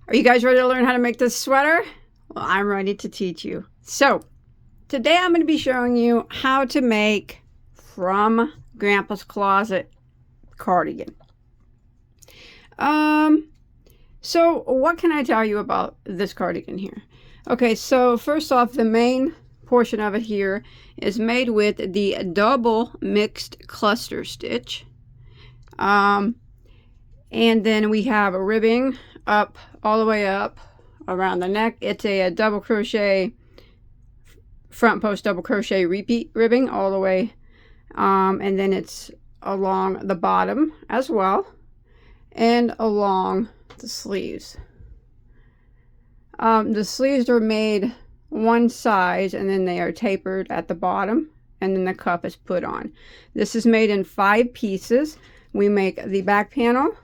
Are you guys ready to learn how to make this sweater? Well, I'm ready to teach you. So, today I'm going to be showing you how to make from Grandpa's Closet cardigan. So what can I tell you about this cardigan here? Okay, so first off, the main portion of it here is made with the double mixed cluster stitch. And then we have a ribbing up all the way up around the neck. It's a double crochet front post double crochet repeat ribbing all the way, and then it's along the bottom as well and along the sleeves. The sleeves are made one size and then they are tapered at the bottom, and then the cuff is put on. This is made in 5 pieces. We make the back panel,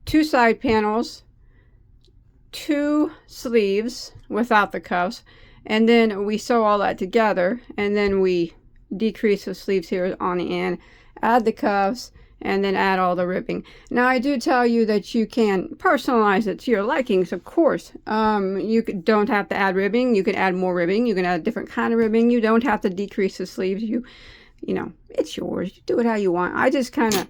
2 side panels, 2 sleeves without the cuffs, and then we sew all that together, and then we decrease the sleeves here on the end, add the cuffs, and then add all the ribbing. Now I do tell you that you can personalize it to your likings, of course. You don't have to add ribbing. You can add more ribbing. You can add a different kind of ribbing. You don't have to decrease the sleeves. You know, it's yours. You do it how you want. I just kind of,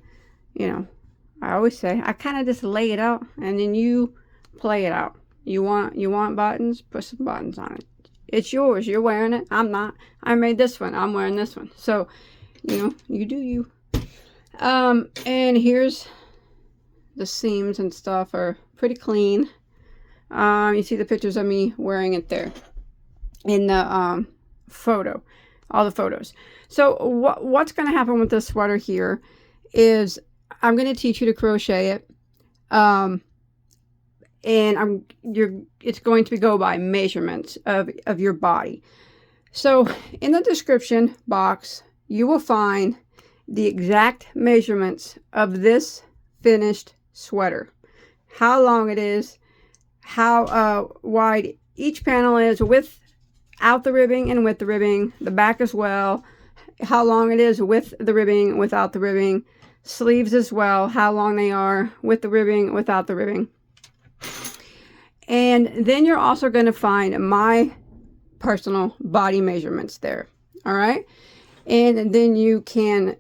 I always say, I kind of just lay it out, and then you play it out. You want buttons? Put some buttons on it. It's yours. You're wearing it. I'm not. I made this one. I'm wearing this one. So, you do you. And here's the seams and stuff are pretty clean. You see the pictures of me wearing it there in the photo, all the photos. So what's going to happen with this sweater here is I'm going to teach you to crochet it. And it's going to go by measurements of your body. So in the description box, you will find the exact measurements of this finished sweater. How long it is, how wide each panel is without the ribbing and with the ribbing, the back as well, how long it is with the ribbing, without the ribbing, sleeves as well, how long they are with the ribbing, without the ribbing. And then you're also going to find my personal body measurements there. All right. And then you can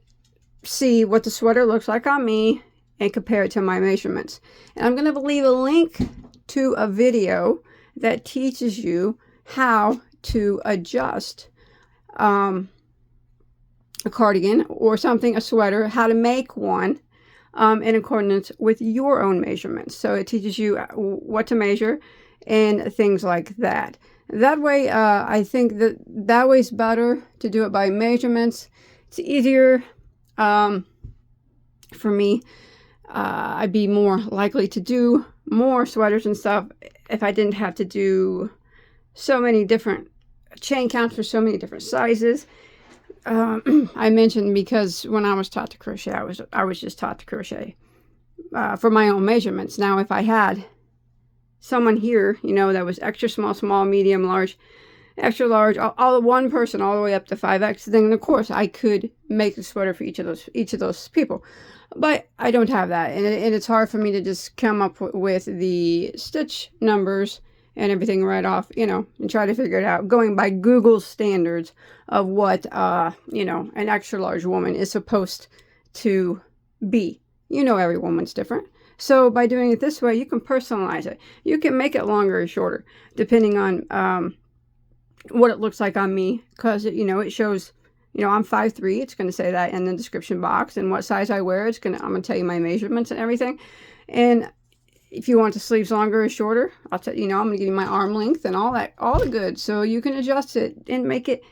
see what the sweater looks like on me and compare it to my measurements. And I'm going to leave a link to a video that teaches you how to adjust a cardigan or something, a sweater, how to make one in accordance with your own measurements. So it teaches you what to measure and things like that. That way, I think that way's better to do it by measurements. It's easier for me. I'd be more likely to do more sweaters and stuff if I didn't have to do so many different chain counts for so many different sizes. I mentioned because when I was taught to crochet, I was just taught to crochet for my own measurements. Now, if I had someone here, that was extra small, small, medium, large, extra large, all one person all the way up to 5X, then of course I could make a sweater for each of those people. But I don't have that, and it's hard for me to just come up with the stitch numbers and everything right off, and try to figure it out, going by Google standards of what, an extra large woman is supposed to be. Every woman's different. So by doing it this way, you can personalize it. You can make it longer or shorter, depending on what it looks like on me, because, it shows, I'm 5'3". It's going to say that in the description box, and what size I wear. I'm going to tell you my measurements and everything. And if you want the sleeves longer or shorter, I'll tell I'm going to give you my arm length and all that, all the good. So you can adjust it and make it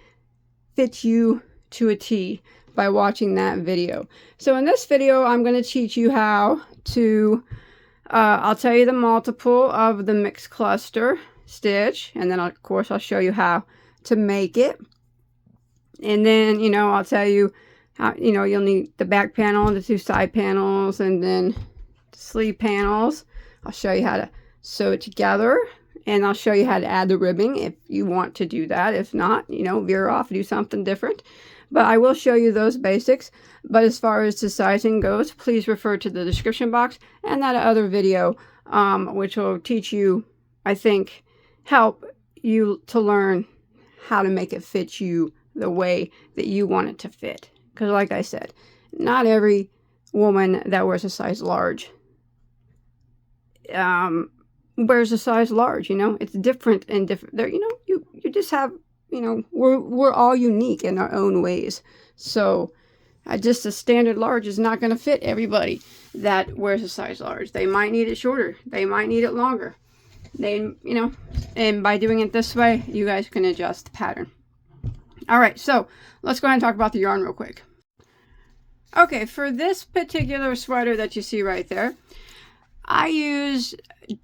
fit you to a T by watching that video. So in this video, I'm going to teach you how to, I'll tell you the multiple of the mixed cluster stitch. And then of course, I'll show you how to make it. And then, I'll tell you how, you'll need the back panel and the 2 side panels, and then the sleeve panels. I'll show you how to sew it together, and I'll show you how to add the ribbing if you want to do that. If not, veer off, do something different. But I will show you those basics. But as far as the sizing goes, please refer to the description box and that other video which will teach you, I think, help you to learn how to make it fit you the way that you want it to fit. Because like I said, not every woman that wears a size large wears a size large, you know. It's different and different. There, you know, you just have, you know, we're all unique in our own ways. So just a standard large is not going to fit everybody that wears a size large. They might need it shorter. They might need it longer. They, you know, and by doing it this way, you guys can adjust the pattern. All right, so let's go ahead and talk about the yarn real quick. Okay, for this particular sweater that you see right there, I use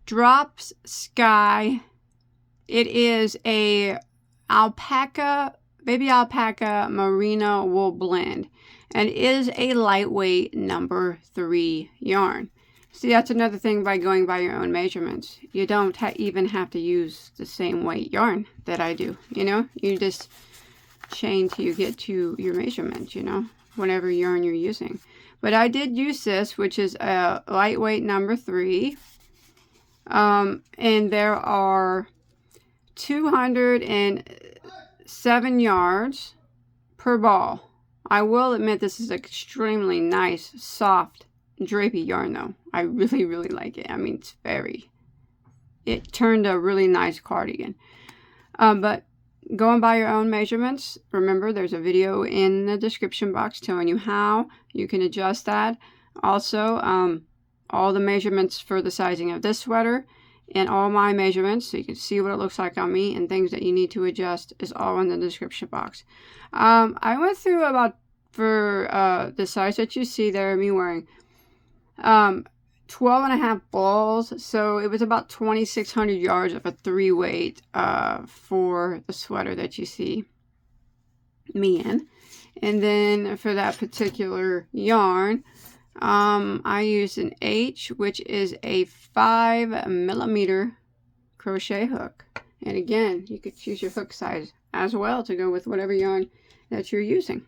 Drops Sky. It is a alpaca, baby alpaca merino wool blend, and it is a lightweight number 3 yarn. See, that's another thing by going by your own measurements. You don't even have to use the same weight yarn that I do, you know? You just chain till you get to your measurement, you know, whatever yarn you're using. But I did use this, which is a lightweight number 3. And there are 207 yards per ball. I will admit this is extremely nice, soft, drapey yarn though. I really, really like it. I mean, it turned a really nice cardigan. But going by your own measurements, remember there's a video in the description box telling you how you can adjust that. Also, all the measurements for the sizing of this sweater and all my measurements, so you can see what it looks like on me and things that you need to adjust, is all in the description box. I went through about, for the size that you see there, me wearing 12.5 balls, so it was about 2,600 yards of a 3 weight for the sweater that you see me in. And then for that particular yarn, I used an H, which is a 5mm crochet hook. And again, you could choose your hook size as well to go with whatever yarn that you're using.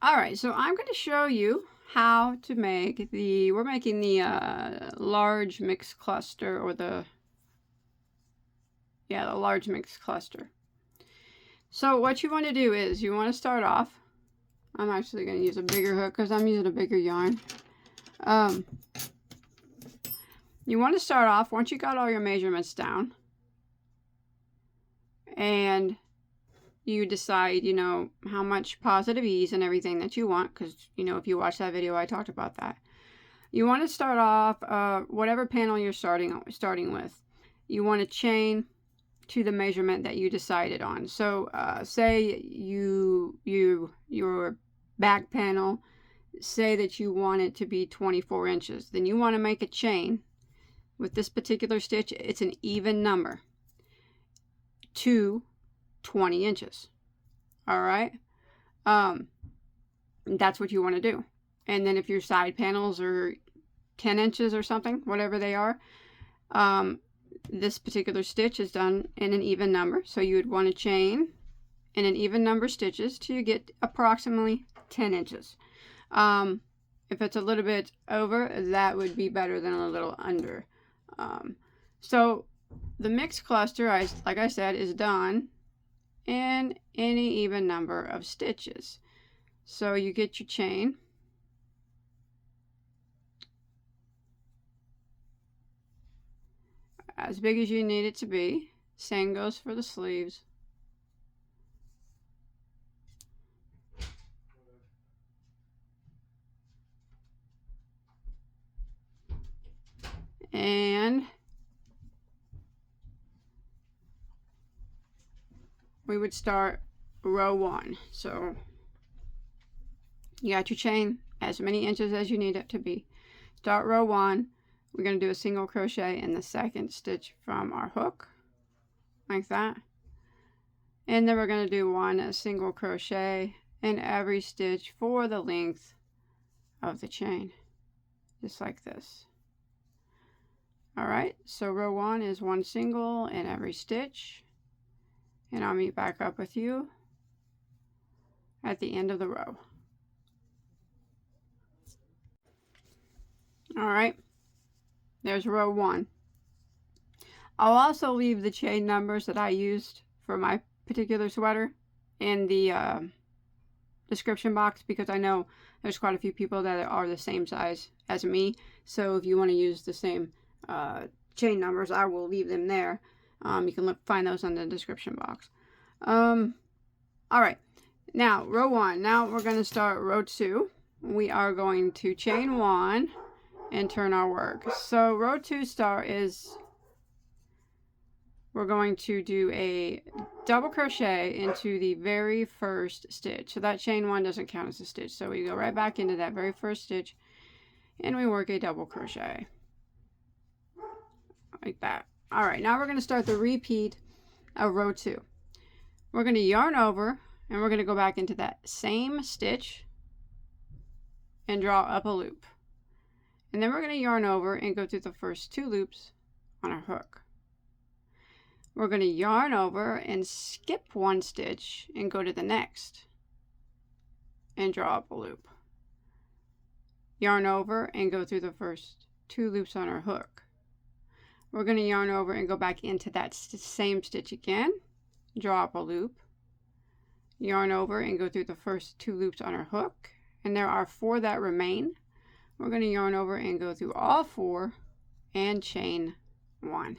All right, so I'm going to show you how to make we're making the large mixed cluster, or the large mixed cluster. So what you want to do is you want to start off, I'm actually going to use a bigger hook because I'm using a bigger yarn. You want to start off, once you got all your measurements down, and you decide, you know, how much positive ease and everything that you want, because, you know, if you watch that video, I talked about that. You want to start off, whatever panel you're starting with, you want to chain to the measurement that you decided on. So, say your back panel, say that you want it to be 24 inches, then you want to make a chain with this particular stitch. It's an even number to 20 inches. All right. That's what you want to do. And then if your side panels are 10 inches or something, whatever they are, this particular stitch is done in an even number. So you would want to chain in an even number of stitches till you get approximately 10 inches. If it's a little bit over, that would be better than a little under. So the mixed cluster, like I said, is done in any even number of stitches. So you get your chain, as big as you need it to be. Same goes for the sleeves. And we would start row 1. So you got your chain as many inches as you need it to be. Start row 1. We're going to do a single crochet in the second stitch from our hook, like that. And then we're going to do one single crochet in every stitch for the length of the chain, just like this. All right, so row 1 is one single in every stitch, and I'll meet back up with you at the end of the row. All right, There's row 1. I'll also leave the chain numbers that I used for my particular sweater in the description box, because I know there's quite a few people that are the same size as me. So if you want to use the same chain numbers, I will leave them there. You can find those in the description box. All right, now row 1. Now we're going to start row 2. We are going to chain 1 and turn our work. So row 2 start is, we're going to do a double crochet into the very first stitch. So that chain 1 doesn't count as a stitch. So we go right back into that very first stitch and we work a double crochet like that. All right, now we're going to start the repeat of row 2. We're going to yarn over and we're going to go back into that same stitch and draw up a loop. And then we're going to yarn over and go through the first 2 loops on our hook. We're going to yarn over and skip 1 stitch and go to the next and draw up a loop. Yarn over and go through the first 2 loops on our hook. We're going to yarn over and go back into that same stitch again, draw up a loop, yarn over and go through the first 2 loops on our hook, and there are 4 that remain. We're going to yarn over and go through all 4 and chain 1.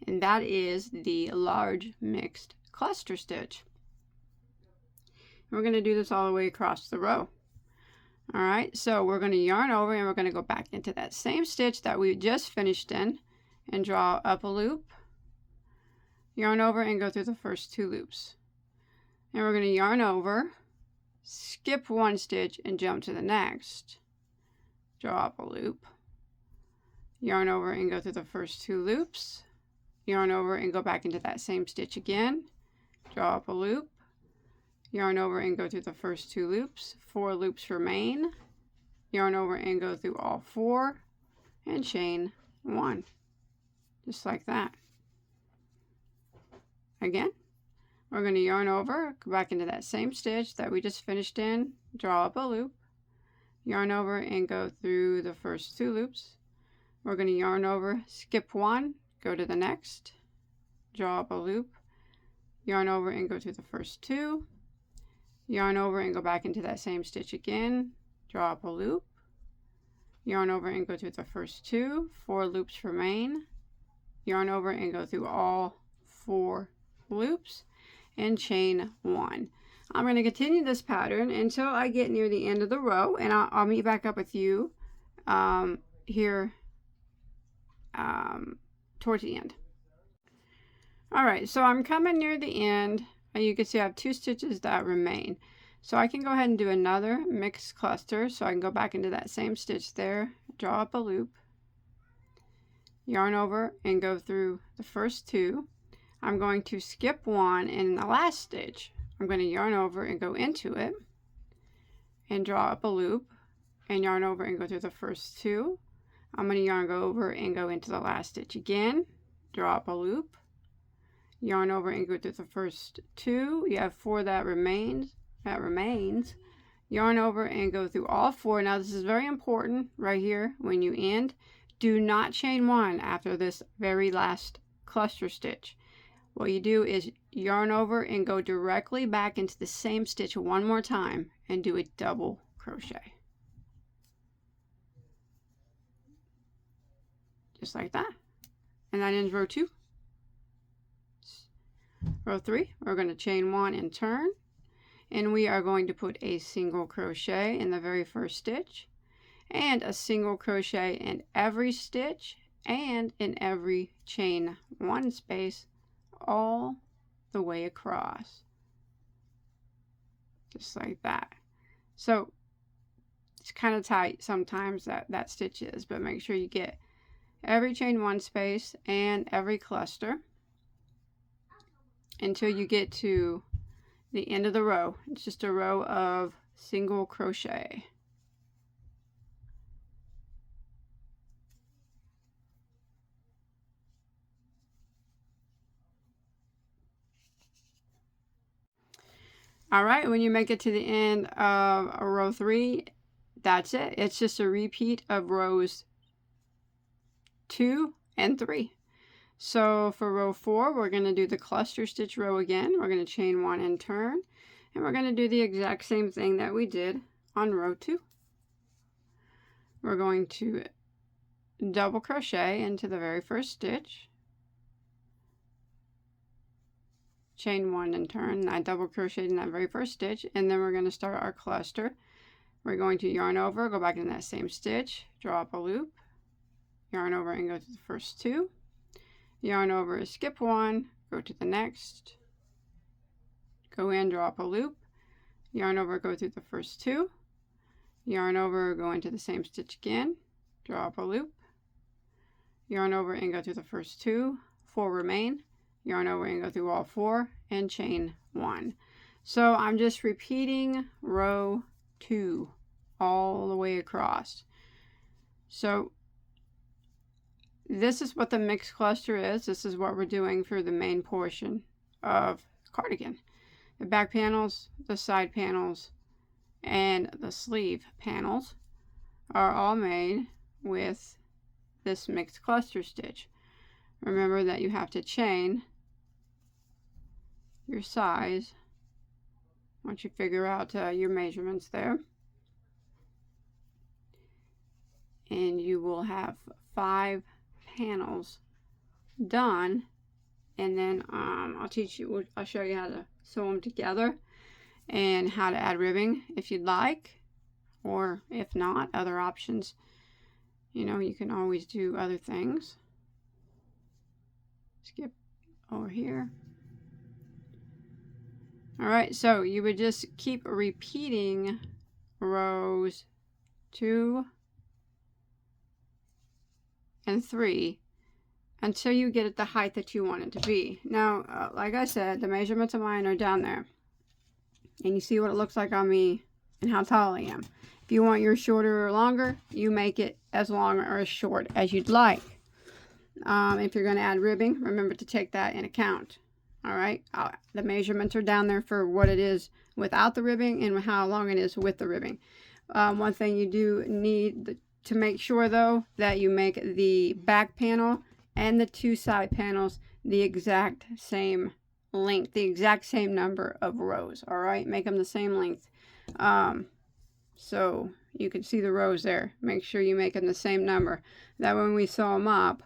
And that is the large mixed cluster stitch. We're going to do this all the way across the row. All right, so we're going to yarn over and we're going to go back into that same stitch that we just finished in and draw up a loop, yarn over and go through the first 2 loops. And we're going to yarn over, skip 1 stitch and jump to the next, draw up a loop, yarn over and go through the first 2 loops, yarn over and go back into that same stitch again, draw up a loop, yarn over and go through the first 2 loops, 4 loops remain, yarn over and go through all 4 and chain 1, just like that. Again, we're going to yarn over, go back into that same stitch that we just finished in, draw up a loop, yarn over and go through the first 2 loops. We're going to yarn over, skip 1, go to the next, draw up a loop, yarn over and go through the first 2, yarn over and go back into that same stitch again, draw up a loop, yarn over and go through the first 2, 4 loops remain, yarn over and go through all 4 loops and chain 1. I'm going to continue this pattern until I get near the end of the row, and I'll meet back up with you here towards the end. All right, so I'm coming near the end, and you can see I have 2 stitches that remain. So I can go ahead and do another mixed cluster. So I can go back into that same stitch there, draw up a loop, yarn over and go through the first 2. I'm going to skip 1, and in the last stitch I'm going to yarn over and go into it and draw up a loop and yarn over and go through the first 2. I'm going to yarn over and go into the last stitch again, draw up a loop, yarn over and go through the first 2. You have 4 that remains, yarn over and go through all 4. Now this is very important right here. When you end, do not chain 1 after this very last cluster stitch. What you do is yarn over and go directly back into the same stitch 1 more time and do a double crochet. Just like that. And that ends row 2. Row 3, we're going to chain 1 and turn. And we are going to put a single crochet in the very first stitch and a single crochet in every stitch and in every chain 1 space all the way across. Just like that. So it's kind of tight sometimes that stitch is, but make sure you get every chain 1 space and every cluster until you get to the end of the row. It's just a row of single crochet. All right, when you make it to the end of row 3, that's it. It's just a repeat of rows 2, and 3. So for row 4, we're going to do the cluster stitch row again. We're going to chain 1 and turn, and we're going to do the exact same thing that we did on row 2. We're going to double crochet into the very first stitch, chain 1 and turn, and I double crocheted in that very first stitch, and then we're going to start our cluster. We're going to yarn over, go back in that same stitch, draw up a loop, yarn over and go to the first 2, yarn over, skip 1, go to the next, go in, draw up a loop, yarn over, go through the first 2, yarn over, go into the same stitch again, draw up a loop, yarn over and go through the first 2, 4 remain, yarn over and go through all 4, and chain 1. So I'm just repeating row 2 all the way across. So this is what the mixed cluster is. This is what we're doing for the main portion of cardigan. The back panels, the side panels, and the sleeve panels are all made with this mixed cluster stitch. Remember that you have to chain your size once you figure out your measurements there, and you will have 5 panels done, and then I'll show you how to sew them together and how to add ribbing if you'd like, or if not, other options. You know, you can always do other things. Skip over here. Alright, so you would just keep repeating rows 2 and 3 until you get at the height that you want it to be. Now, like I said, the measurements of mine are down there. And you see what it looks like on me and how tall I am. If you want yours shorter or longer, you make it as long or as short as you'd like. If you're going to add ribbing, remember to take that in account. Alright, the measurements are down there for what it is without the ribbing and how long it is with the ribbing. One thing you do need to make sure, though, that you make the back panel and the 2 side panels the exact same length, the exact same number of rows. Alright, make them the same length. So you can see the rows there. Make sure you make them the same number. That when we sew them up,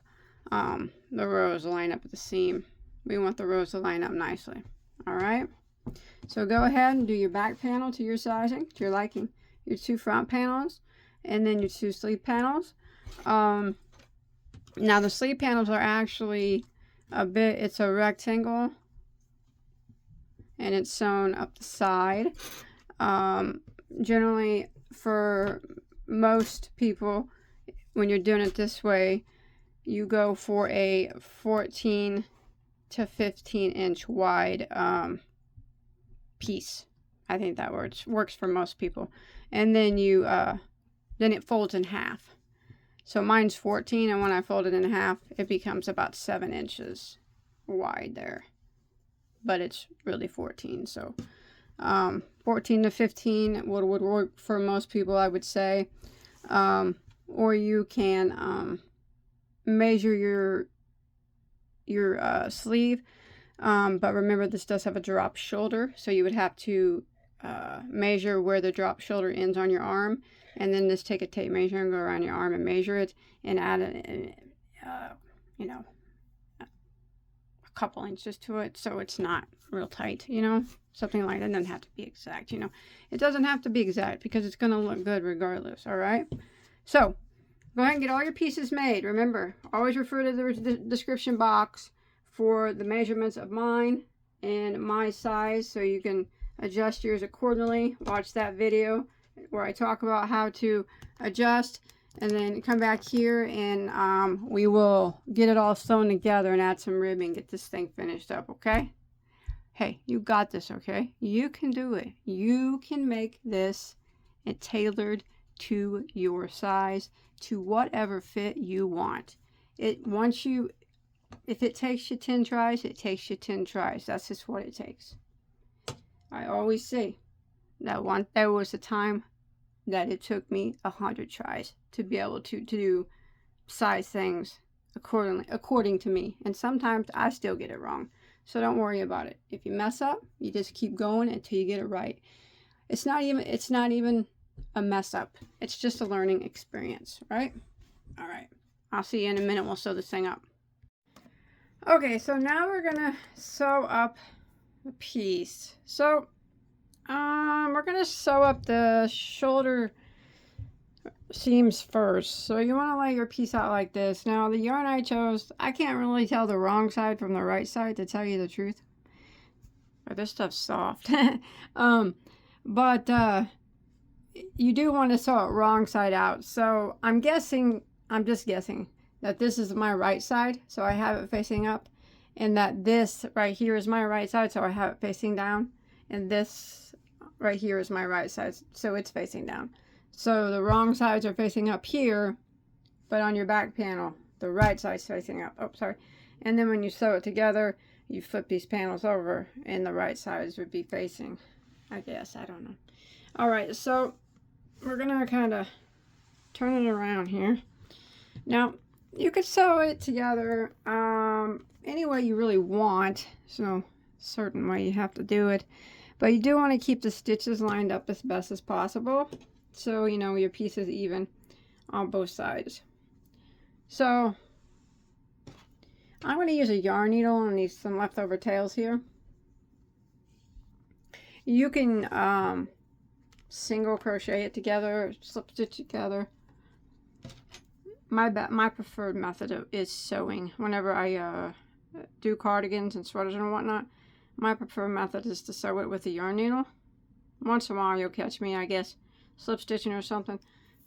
the rows line up at the seam. We want the rows to line up nicely. Alright, so go ahead and do your back panel to your sizing, to your liking, your 2 front panels, and then your 2 sleeve panels. Now the sleeve panels are actually it's a rectangle, and it's sewn up the side. Generally, for most people, when you're doing it this way, you go for a 14 to 15 inch wide piece. I think that works for most people. And then you then it folds in half. So mine's 14, and when I fold it in half, it becomes about 7 inches wide there. But it's really 14, so 14 to 15 would work for most people, I would say. Or you can measure your sleeve, but remember this does have a drop shoulder, so you would have to measure where the drop shoulder ends on your arm, and then just take a tape measure and go around your arm and measure it, and add you know, a couple inches to it, so it's not real tight, you know, something like that. It doesn't have to be exact, you know, it doesn't have to be exact because it's going to look good regardless. All right, so go ahead and get all your pieces made. Remember, always refer to the description box for the measurements of mine and my size, so you can adjust yours accordingly. Watch that video where I talk about how to adjust, and then come back here and we will get it all sewn together and add some ribbing, get this thing finished up. Okay, hey, you got this. Okay, you can do it. You can make this tailored to your size, to whatever fit you want. If it takes you 10 tries, it takes you 10 tries. That's just what it takes. I always say that there was a time that it took me 100 tries to be able to do size things according to me. And sometimes I still get it wrong. So don't worry about it. If you mess up, you just keep going until you get it right. It's not even a mess up. It's just a learning experience, right? All right. I'll see you in a minute. We'll sew this thing up. Okay, so now we're gonna sew up the piece. So we're gonna sew up the shoulder seams first. So you want to lay your piece out like this. Now the yarn I chose, I can't really tell the wrong side from the right side, to tell you the truth. But this stuff's soft. But you do want to sew it wrong side out. So I'm just guessing that this is my right side, so I have it facing up, and that this right here is my right side, so I have it facing down, and this right here is my right side, so it's facing down. So the wrong sides are facing up here, but on your back panel, the right side's facing up. Oh, sorry. And then when you sew it together, you flip these panels over, and the right sides would be facing, I guess. I don't know. All right, so we're going to kind of turn it around here. Now, you could sew it together any way you really want. There's no certain way you have to do it. But you do want to keep the stitches lined up as best as possible, so you know your piece is even on both sides. So I'm going to use a yarn needle and these some leftover tails here. You can single crochet it together, slip stitch together. My preferred method is sewing. Whenever I do cardigans and sweaters and whatnot, my preferred method is to sew it with a yarn needle. Once in a while you'll catch me, I guess, slip stitching or something,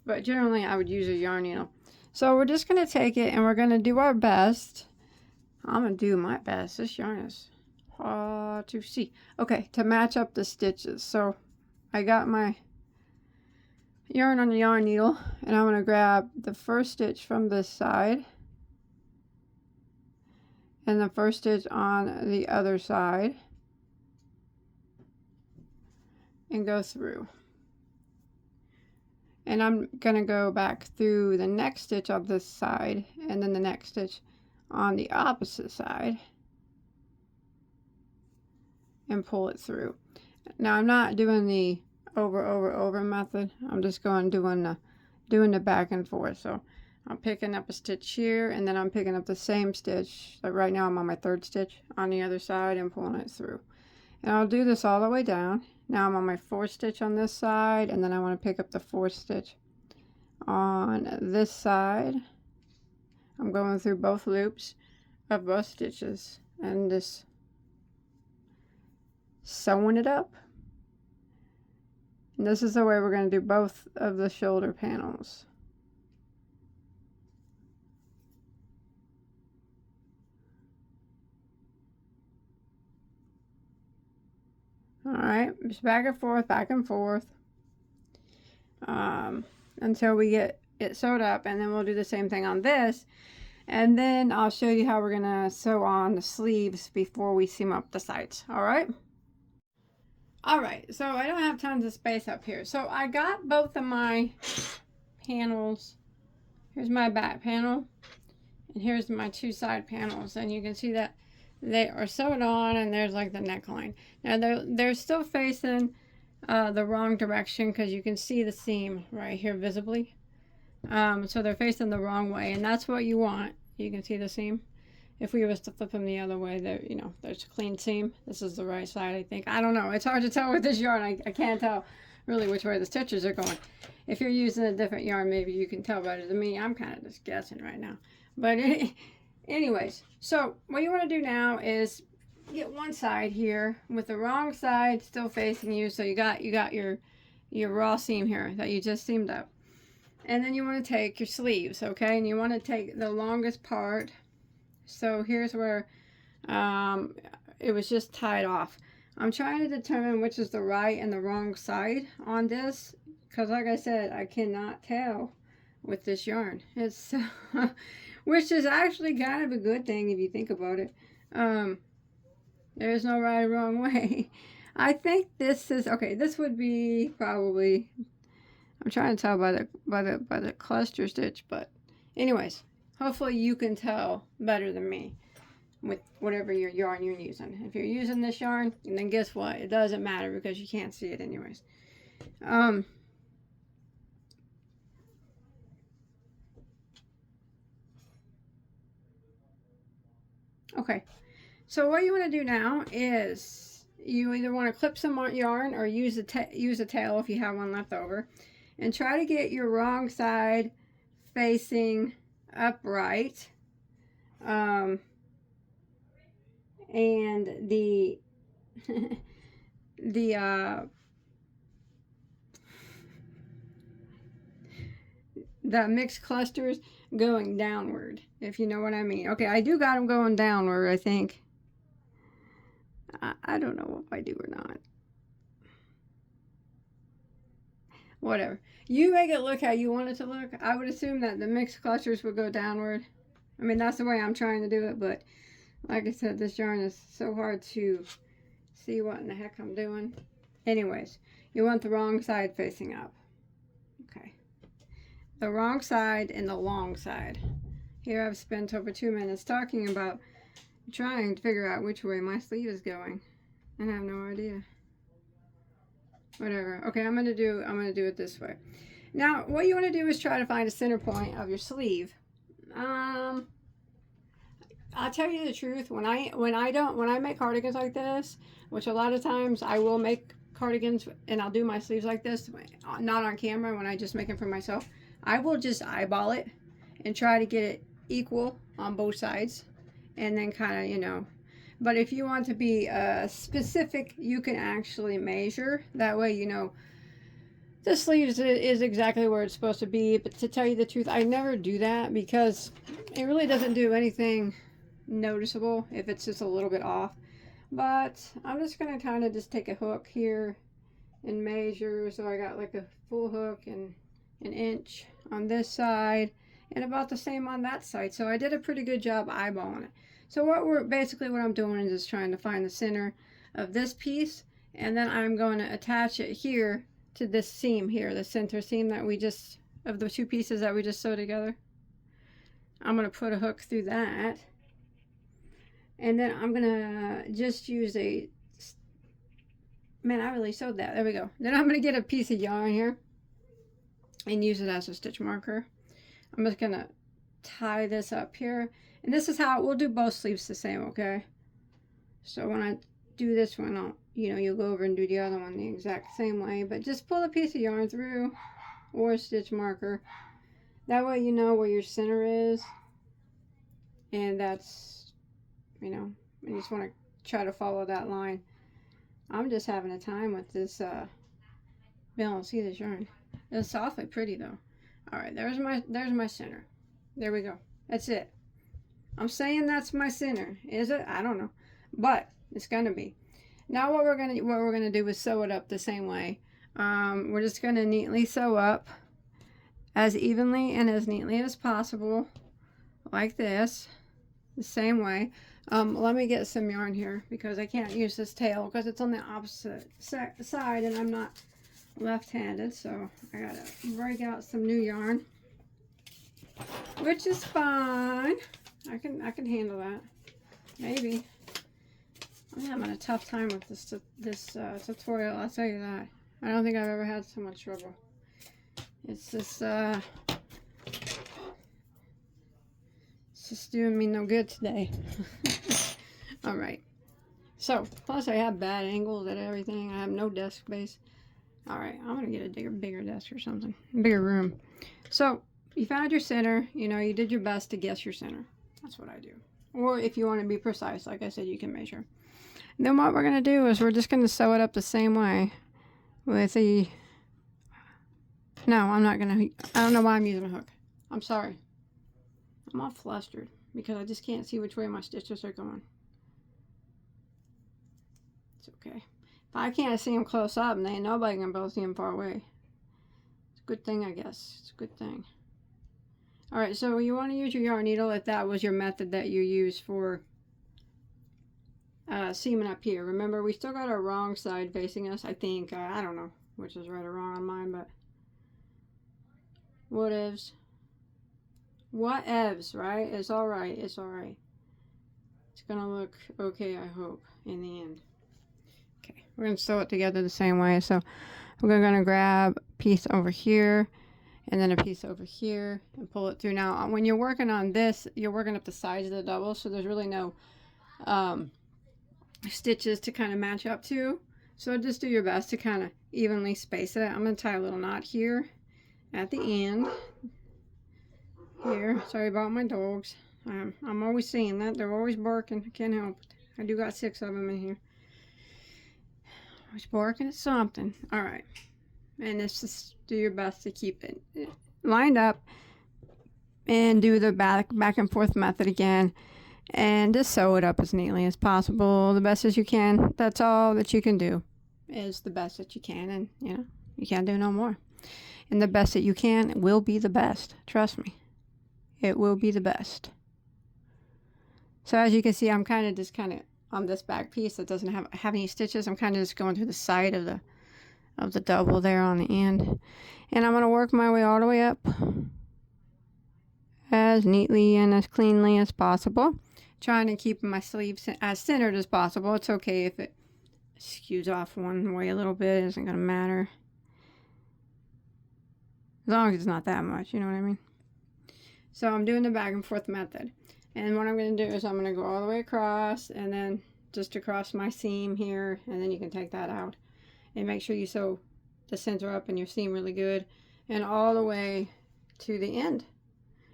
but generally I would use a yarn needle. So we're just going to take it and we're going to do our best. I'm going to do my best. This yarn is hard to see. Okay, to match up the stitches. So I got my yarn on the yarn needle, and I'm going to grab the first stitch from this side and the first stitch on the other side and go through. And I'm going to go back through the next stitch on this side and then the next stitch on the opposite side and pull it through. Now I'm not doing the over method. I'm just doing the back and forth. So I'm picking up a stitch here, and then I'm picking up the same stitch. Like right now I'm on my third stitch on the other side and pulling it through. And I'll do this all the way down. Now I'm on my fourth stitch on this side, and then I want to pick up the fourth stitch on this side. I'm going through both loops of both stitches and just sewing it up. And this is the way we're going to do both of the shoulder panels. Alright, just back and forth until we get it sewed up, and then we'll do the same thing on this, and then I'll show you how we're going to sew on the sleeves before we seam up the sides. Alright, so I don't have tons of space up here. So I got both of my panels. Here's my back panel, and here's my two side panels, and you can see that they are sewed on, and there's like the neckline. Now they're still facing the wrong direction, because you can see the seam right here visibly. So they're facing the wrong way, and that's what you want. You can see the seam. If we was to flip them the other way, there, you know, there's a clean seam. This is the right side, I think. I don't know. It's hard to tell with this yarn. I can't tell really which way the stitches are going. If you're using a different yarn, maybe you can tell better than me. I'm kind of just guessing right now. But anyways, so what you want to do now is get one side here with the wrong side still facing you. So you got your raw seam here that you just seamed up. And then you want to take your sleeves, okay? And you want to take the longest part. So here's where it was just tied off. I'm trying to determine which is the right and the wrong side on this, because like I said, I cannot tell with this yarn. It's which is actually kind of a good thing if you think about it. There's no right or wrong way. I think this is okay. This would be probably, I'm trying to tell by the cluster stitch, but anyways, hopefully you can tell better than me with whatever your yarn you're using. If you're using this yarn, then guess what? It doesn't matter because you can't see it anyways. Okay, so what you want to do now is you either want to clip some yarn or use a tail if you have one left over, and try to get your wrong side facing upright. And the the mixed clusters going downward, if you know what I mean. Okay, I do got them going downward, I think. I don't know if I do or not. Whatever. You make it look how you want it to look. I would assume that the mixed clusters would go downward. I mean, that's the way I'm trying to do it, but like I said, this yarn is so hard to see what in the heck I'm doing. Anyways, you want the wrong side facing up. Okay. The wrong side and the long side. Here I've spent over 2 minutes talking about trying to figure out which way my sleeve is going, and I have no idea. Whatever. Okay, I'm gonna do it this way. Now, what you want to do is try to find a center point of your sleeve. I'll tell you the truth. When I make cardigans like this, which a lot of times I will make cardigans and I'll do my sleeves like this, not on camera, when I just make them for myself, I will just eyeball it and try to get it equal on both sides, and then kind of, you know. But if you want to be specific, you can actually measure. That way, you know, the sleeves is exactly where it's supposed to be. But to tell you the truth, I never do that because it really doesn't do anything noticeable if it's just a little bit off. But I'm just going to kind of just take a hook here and measure. So I got like a full hook and an inch on this side and about the same on that side. So I did a pretty good job eyeballing it. So what I'm doing is just trying to find the center of this piece, and then I'm going to attach it here to this seam here, the center seam that we just, of the two pieces that we just sewed together. I'm going to put a hook through that, and then I'm going to just use a, man, I really sewed that. There we go. Then I'm going to get a piece of yarn here and use it as a stitch marker. I'm just going to tie this up here, and this is how we'll do both sleeves the same, okay? So when I do this one, you'll go over and do the other one the exact same way, but just pull a piece of yarn through or a stitch marker. That way you know where your center is, and that's, you just want to try to follow that line. I'm just having a time with this, be able to see this yarn. It's awfully pretty though. All right, there's my center. There we go. That's it. I'm saying that's my center. Is it? I don't know, but it's gonna be. Now what we're gonna do is sew it up the same way. We're just gonna neatly sew up as evenly and as neatly as possible, like this, the same way. Let me get some yarn here because I can't use this tail because it's on the opposite side and I'm not left-handed, so I gotta break out some new yarn, which is fine. I can handle that. Maybe. I'm having a tough time with this tutorial, I'll tell you that. I don't think I've ever had so much trouble. It's just doing me no good today. All right. So, plus I have bad angles at everything. I have no desk space. All right, I'm gonna get a bigger desk or something, bigger room. So you found your center. You did your best to guess your center. That's what I do. Or if you want to be precise, like I said, you can measure. And then what we're gonna do is we're just gonna sew it up the same way with the. No, I'm not gonna. I don't know why I'm using a hook. I'm sorry. I'm all flustered because I just can't see which way my stitches are going. It's okay. If I can't see them close up, and ain't nobody can both see them far away. It's a good thing, I guess. It's a good thing. All right, so you want to use your yarn needle if that was your method that you use for seaming up here. Remember, we still got our wrong side facing us, I think. I don't know which is right or wrong on mine, but whatevs. Whatevs, right? It's all right. It's all right. It's gonna look okay, I hope, in the end. Okay, we're gonna sew it together the same way. So we're gonna grab a piece over here and then a piece over here and pull it through. Now, when you're working on this, you're working up the sides of the double, so there's really no stitches to kind of match up to. So just do your best to kind of evenly space it. I'm gonna tie a little knot here at the end. Here, sorry about my dogs. I'm always seeing that. They're always barking. I can't help it. I do got 6 of them in here. Always barking at something. All right. And it's just do your best to keep it lined up and do the back and forth method again. And just sew it up as neatly as possible, the best as you can. That's all that you can do, is the best that you can. And, you know, you can't do no more. And the best that you can will be the best. Trust me. It will be the best. So as you can see, I'm kind of on this back piece that doesn't have any stitches. I'm kind of just going through the side of the double there on the end. And I'm going to work my way all the way up as neatly and as cleanly as possible. Trying to keep my sleeves as centered as possible. It's okay if it skews off one way a little bit. It isn't going to matter. As long as it's not that much, you know what I mean? So I'm doing the back and forth method. And what I'm going to do is I'm going to go all the way across and then just across my seam here. And then you can take that out. And make sure you sew the center up and your seam really good. And all the way to the end.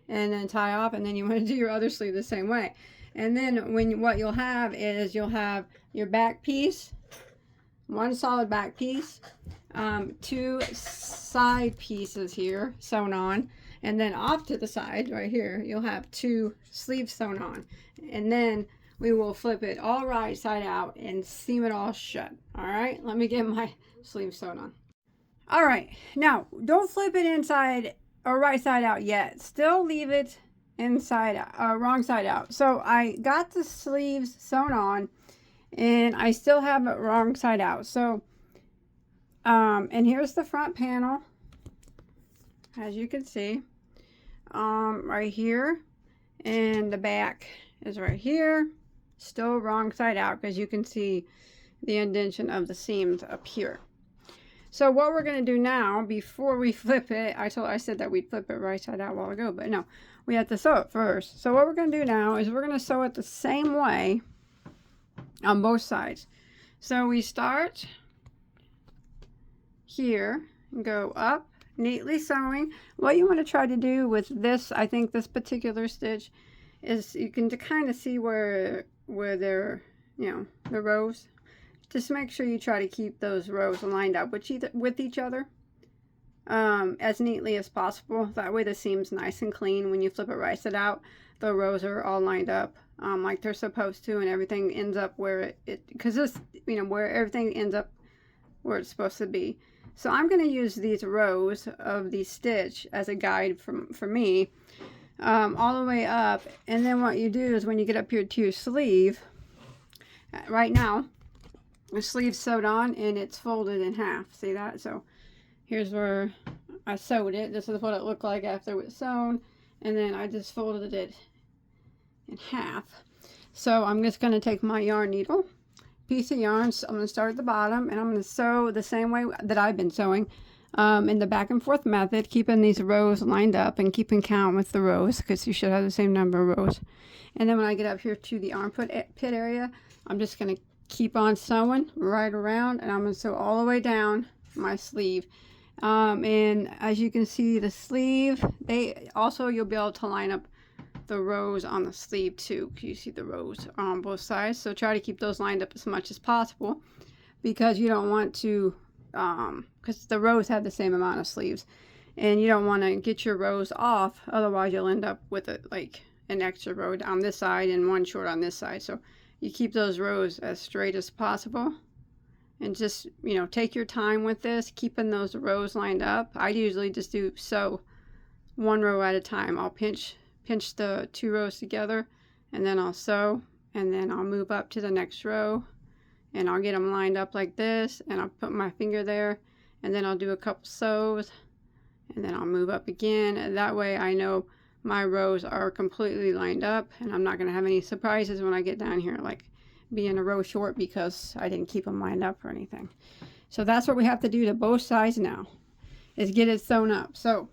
And then tie off. And then you want to do your other sleeve the same way. And then what you'll have is you'll have your back piece. One solid back piece. 2 side pieces here sewn on. And then off to the side right here, you'll have 2 sleeves sewn on. And then we will flip it all right side out and seam it all shut. All right, let me get my sleeve sewn on. All right, now don't flip it inside or right side out yet. Still leave it inside, wrong side out. So I got the sleeves sewn on and I still have it wrong side out. So, and here's the front panel, as you can see. Right here, and the back is right here, still wrong side out because you can see the indentation of the seams up here. So what we're going to do now, before we flip it, I said that we'd flip it right side out a while ago, but no, we have to sew it first. So what we're going to do now is we're going to sew it the same way on both sides. So we start here and go up, neatly sewing. What you want to try to do with this, I think this particular stitch, is you can kind of see where they're, you know, the rows. Just make sure you try to keep those rows lined up with each other as neatly as possible. That way the seam's nice and clean. When you flip it right side out, the rows are all lined up like they're supposed to, and everything ends up where because this, you know, where everything ends up where it's supposed to be. So I'm going to use these rows of the stitch as a guide for me all the way up. And then what you do is when you get up here to your sleeve, right now, the sleeve's sewed on and it's folded in half. See that? So here's where I sewed it. This is what it looked like after it was sewn. And then I just folded it in half. So I'm just going to take my yarn needle, piece of yarn. So I'm going to start at the bottom and I'm going to sew the same way that I've been sewing in the back and forth method, keeping these rows lined up and keeping count with the rows because you should have the same number of rows. And then when I get up here to the armpit pit area, I'm just going to keep on sewing right around and I'm going to sew all the way down my sleeve. And as you can see, the sleeve, you'll be able to line up the rows on the sleeve too. You see the rows on both sides, so try to keep those lined up as much as possible because you don't want to because the rows have the same amount of sleeves and you don't want to get your rows off, otherwise you'll end up with like an extra row on this side and one short on this side. So you keep those rows as straight as possible and just, you know, take your time with this, keeping those rows lined up. I usually just do sew one row at a time. I'll pinch the 2 rows together and then I'll sew and then I'll move up to the next row and I'll get them lined up like this and I'll put my finger there and then I'll do a couple sews and then I'll move up again, and that way I know my rows are completely lined up, and I'm not going to have any surprises when I get down here, like being a row short because I didn't keep them lined up or anything. So that's what we have to do to both sides now, is get it sewn up. So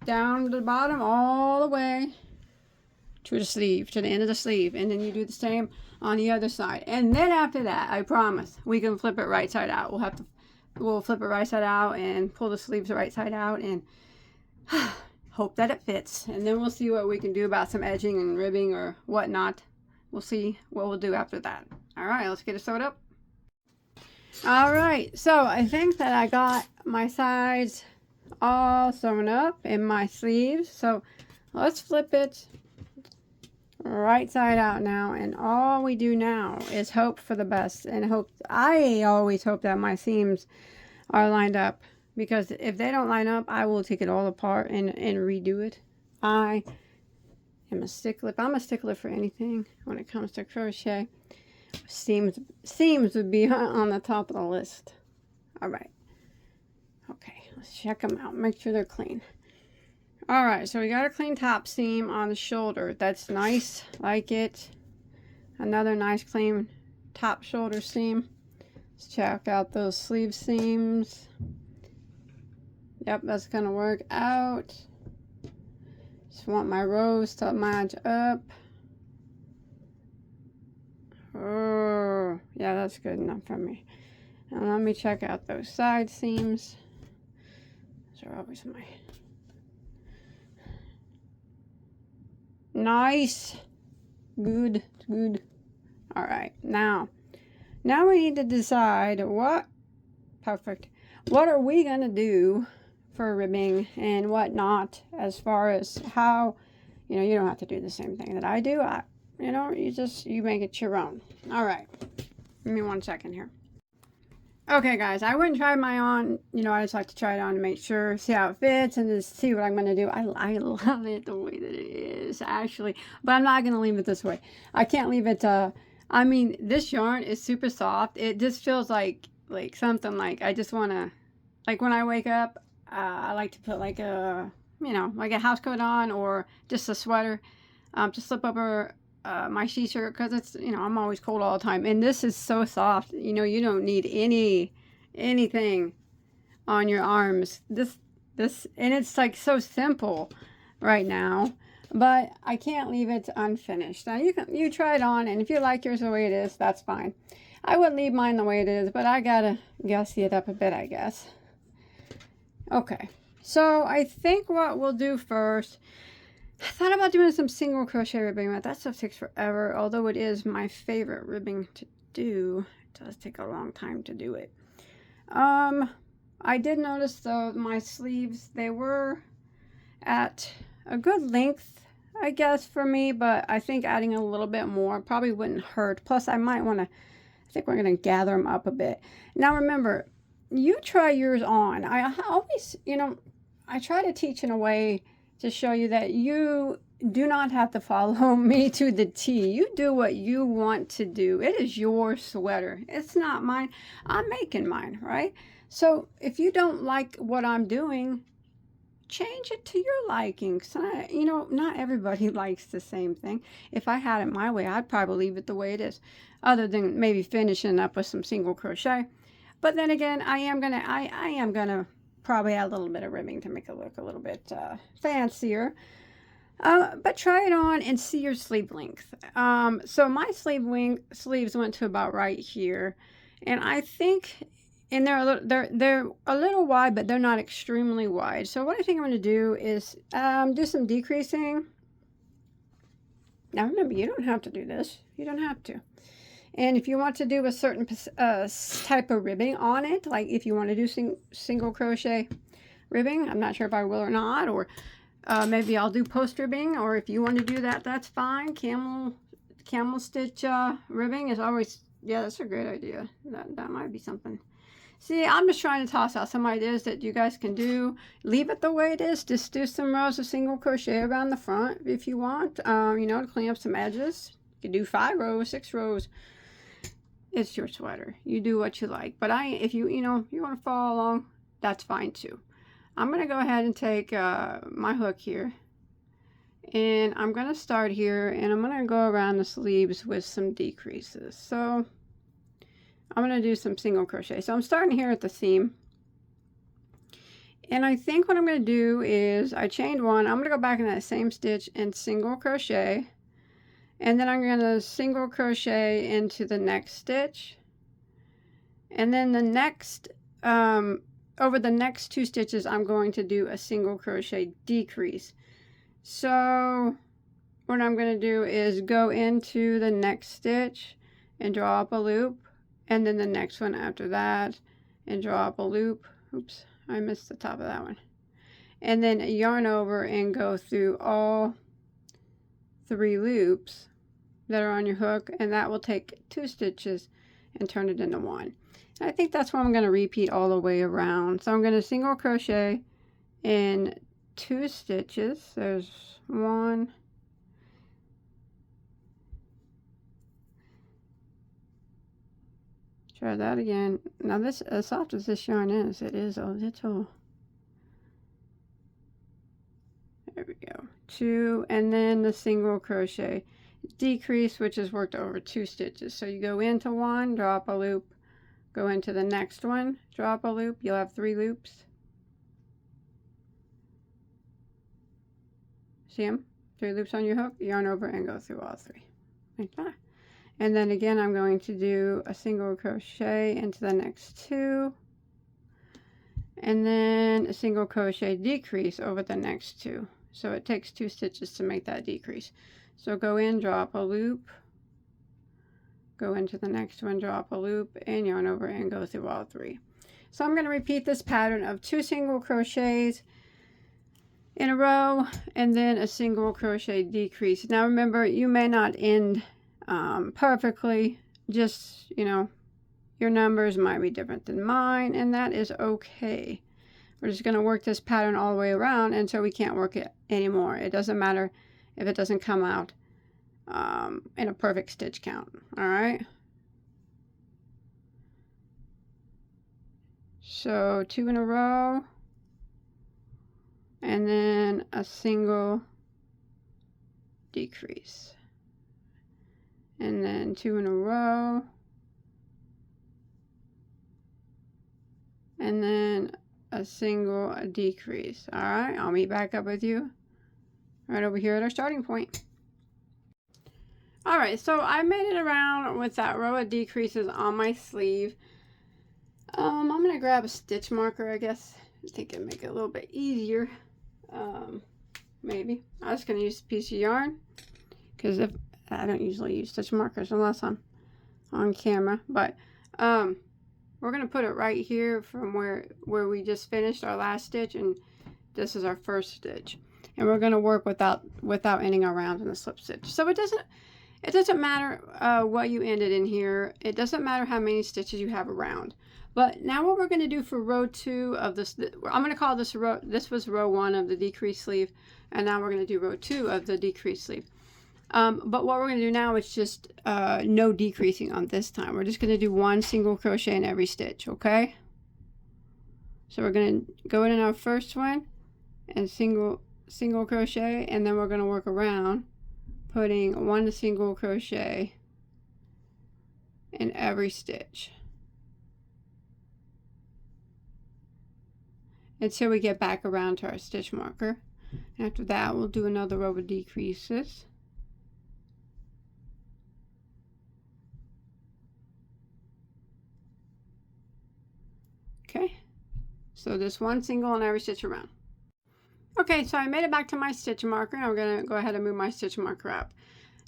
down to the bottom all the way to the sleeve, to the end of the sleeve, and then you do the same on the other side. And then after that, I promise, we can flip it right side out. We'll flip it right side out and pull the sleeves right side out and hope that it fits. And then we'll see what we can do about some edging and ribbing or whatnot. We'll see what we'll do after that. All right, let's get it sewed up. All right, so I think that I got my sides all sewn up in my sleeves. So let's flip it right side out now, and all we do now is hope for the best, and hope. I always hope that my seams are lined up, because if they don't line up, I will take it all apart and redo it. I am a stickler. I'm a stickler for anything when it comes to crochet. Seams would be on the top of the list. All right, okay, let's check them out, make sure they're clean. All right, so we got a clean top seam on the shoulder. That's nice, like it. Another nice clean top shoulder seam. Let's check out those sleeve seams. Yep, that's gonna work out. Just want my rows to match up. Oh, yeah, that's good enough for me. And let me check out those side seams. Those are always my... Nice. Good. All right, now we need to decide what are we gonna do for ribbing and whatnot, as far as how, you don't have to do the same thing that I do. You make it your own. All right, give me 1 second here. Okay, guys, I wouldn't try mine on. I just like to try it on to make sure, see how it fits, and just see what I'm going to do. I love it the way that it is, actually. But I'm not going to leave it this way. I can't leave it, I mean, this yarn is super soft. It just feels like something like I just want to, like when I wake up, I like to put like a, like a house coat on, or just a sweater to slip over my t-shirt, because it's, I'm always cold all the time, and this is so soft. You don't need anything on your arms. This and it's like so simple right now, but I can't leave it unfinished. Now you try it on, and if you like yours the way it is, that's fine. I wouldn't leave mine the way it is, but I gotta gussy it up a bit, I guess. Okay, so I think what we'll do first, I thought about doing some single crochet ribbing, but that stuff takes forever. Although it is my favorite ribbing to do, it does take a long time to do it. I did notice though, my sleeves, they were at a good length, I guess, for me, but I think adding a little bit more probably wouldn't hurt. Plus, I might want to, I think we're going to gather them up a bit. Now remember, you try yours on. I always, I try to teach in a way to show you that you do not have to follow me to the T. You do what you want to do. It is your sweater. It's not mine. I'm making mine, right? So if you don't like what I'm doing, change it to your liking. So, not everybody likes the same thing. If I had it my way, I'd probably leave it the way it is, other than maybe finishing up with some single crochet. But then again, I am gonna probably add a little bit of ribbing to make it look a little bit fancier. But try it on and see your sleeve length. So my sleeves went to about right here, and I think, and they're a little wide, but they're not extremely wide. So what I think I'm going to do is do some decreasing. Now remember, you don't have to do this. You don't have to. And if you want to do a certain type of ribbing on it, like if you want to do single crochet ribbing, I'm not sure if I will or not, or maybe I'll do post ribbing, or if you want to do that, that's fine. Camel stitch ribbing is always, yeah, that's a great idea. That might be something. See, I'm just trying to toss out some ideas that you guys can do. Leave it the way it is. Just do some rows of single crochet around the front if you want, to clean up some edges. You can do 5 rows, 6 rows. It's your sweater. You do what you like. But if you want to follow along, that's fine too. I'm going to go ahead and take my hook here. And I'm going to start here, and I'm going to go around the sleeves with some decreases. So I'm going to do some single crochet. So I'm starting here at the seam. And I think what I'm going to do is I chained one. I'm going to go back in that same stitch and single crochet. And then I'm going to single crochet into the next stitch. And then the next, over the next 2 stitches, I'm going to do a single crochet decrease. So what I'm going to do is go into the next stitch and draw up a loop. And then the next one after that and draw up a loop. Oops, I missed the top of that one. And then yarn over and go through all 3 loops that are on your hook, and that will take 2 stitches and turn it into 1. And I think that's what I'm going to repeat all the way around. So I'm going to single crochet in 2 stitches. There's 1, try that again. Now this, as soft as this yarn is, it is a little, there we go, 2, and then the single crochet decrease, which is worked over 2 stitches. So you go into one, drop a loop, go into the next one, drop a loop. You'll have 3 loops. See them? 3 loops on your hook, yarn over and go through all 3 like that. And then again, I'm going to do a single crochet into the next 2, and then a single crochet decrease over the next 2. So it takes 2 stitches to make that decrease. So go in, drop a loop, go into the next one, drop a loop, and yarn over and go through all 3. So I'm going to repeat this pattern of 2 single crochets in a row and then a single crochet decrease. Now remember, you may not end perfectly, just, you know, your numbers might be different than mine, and that is okay. We're just going to work this pattern all the way around until we can't work it anymore. It doesn't matter if it doesn't come out in a perfect stitch count. All right, so 2 in a row and then a single decrease, and then 2 in a row and then a single decrease. All right, I'll meet back up with you right over here at our starting point. All right, so I made it around with that row of decreases on my sleeve. I'm gonna grab a stitch marker, I guess. I think it'll make it a little bit easier. Maybe I'm just gonna use a piece of yarn, because if I don't usually use stitch markers unless I'm on camera, but we're gonna put it right here from where we just finished our last stitch, and this is our first stitch, and we're gonna work without ending our round in the slip stitch. So it doesn't matter what you ended in here. It doesn't matter how many stitches you have around. But now what we're going to do for row 2 of this, I'm going to call this row, this was row 1 of the decrease sleeve, and now we're going to do row 2 of the decrease sleeve. But what we're going to do now is just no decreasing on this time. We're just going to do 1 single crochet in every stitch, okay? So we're going to go in our first one and single crochet, and then we're going to work around putting 1 single crochet in every stitch until we get back around to our stitch marker. After that, we'll do another row of decreases. Okay, so just 1 single in every stitch around. Okay, so I made it back to my stitch marker, and I'm going to go ahead and move my stitch marker up.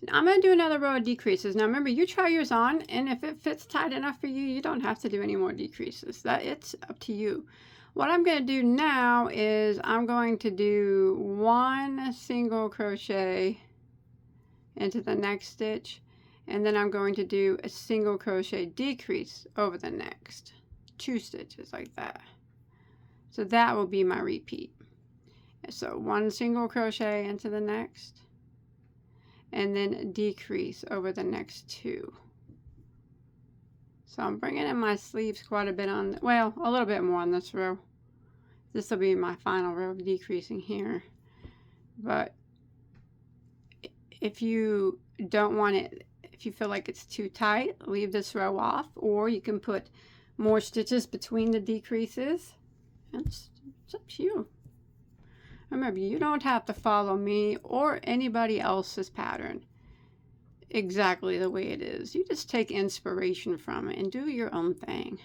Now I'm going to do another row of decreases. Now remember, you try yours on, and if it fits tight enough for you, you don't have to do any more decreases. It's up to you. What I'm going to do now is I'm going to do 1 single crochet into the next stitch, and then I'm going to do a single crochet decrease over the next 2 stitches like that. So that will be my repeat. So 1 single crochet into the next, and then decrease over the next 2. So I'm bringing in my sleeves quite a bit on, well, a little bit more on this row. This will be my final row of decreasing here. But if you don't want it, if you feel like it's too tight, leave this row off, or you can put more stitches between the decreases. It's up to you. Remember, you don't have to follow me or anybody else's pattern exactly the way it is. You just take inspiration from it and do your own thing.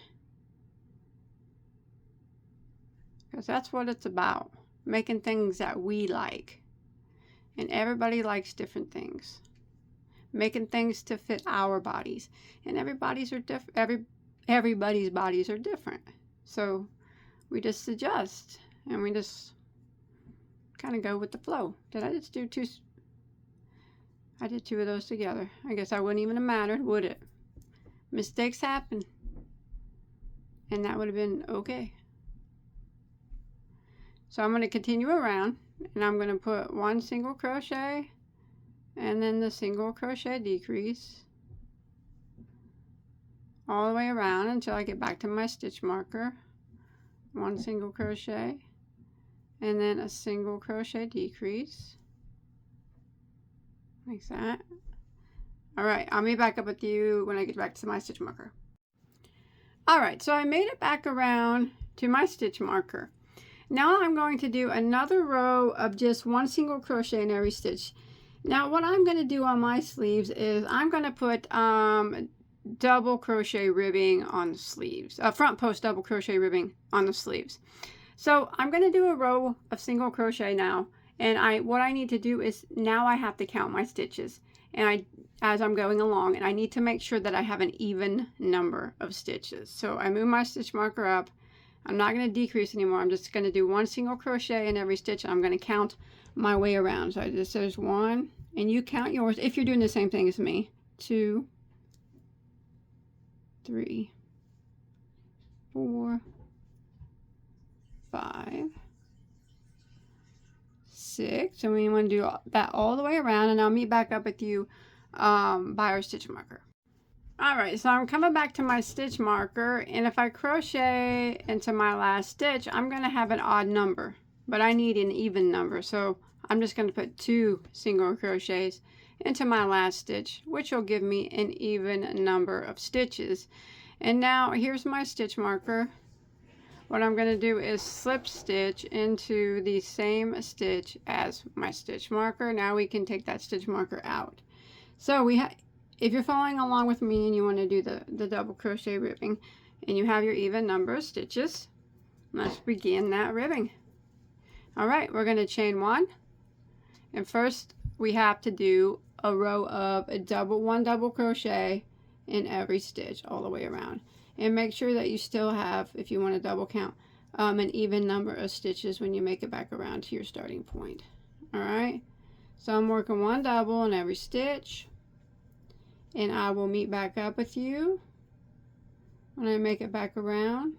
Because that's what it's about. Making things that we like. And everybody likes different things. Making things to fit our bodies. And everybody's bodies are different. So we just adjust. And we just kind of go with the flow. Did I just do two? I did two of those together. I guess I wouldn't even have mattered, would it? Mistakes happen. And that would have been okay. So I'm going to continue around. And I'm going to put one single crochet. And then the single crochet decrease. All the way around until I get back to my stitch marker. One single crochet. And then a single crochet decrease. Like that. Alright, I'll meet back up with you when I get back to my stitch marker. Alright, so I made it back around to my stitch marker. Now I'm going to do another row of just one single crochet in every stitch. Now what I'm going to do on my sleeves is I'm going to put double crochet ribbing on the sleeves. Front post double crochet ribbing on the sleeves. So I'm going to do a row of single crochet now. And what I need to do is now I have to count my stitches and as I'm going along, and I need to make sure that I have an even number of stitches. So I move my stitch marker up. I'm not going to decrease anymore. I'm just going to do one single crochet in every stitch, and I'm going to count my way around. So this says 1, and you count yours if you're doing the same thing as me. 2, 3, 4, 5, 6, and we want to do that all the way around, and I'll meet back up with you by our stitch marker. Alright, so I'm coming back to my stitch marker, and if I crochet into my last stitch, I'm going to have an odd number, but I need an even number, so I'm just going to put 2 single crochets into my last stitch, which will give me an even number of stitches. And now here's my stitch marker. What I'm going to do is slip stitch into the same stitch as my stitch marker. Now we can take that stitch marker out. So if you're following along with me and you want to do the double crochet ribbing and you have your even number of stitches, let's begin that ribbing. Alright, we're going to chain 1, and first we have to do a row of one double crochet in every stitch all the way around. And make sure that you still have, if you want to double count, an even number of stitches when you make it back around to your starting point. Alright, so I'm working one double in every stitch, and I will meet back up with you when I make it back around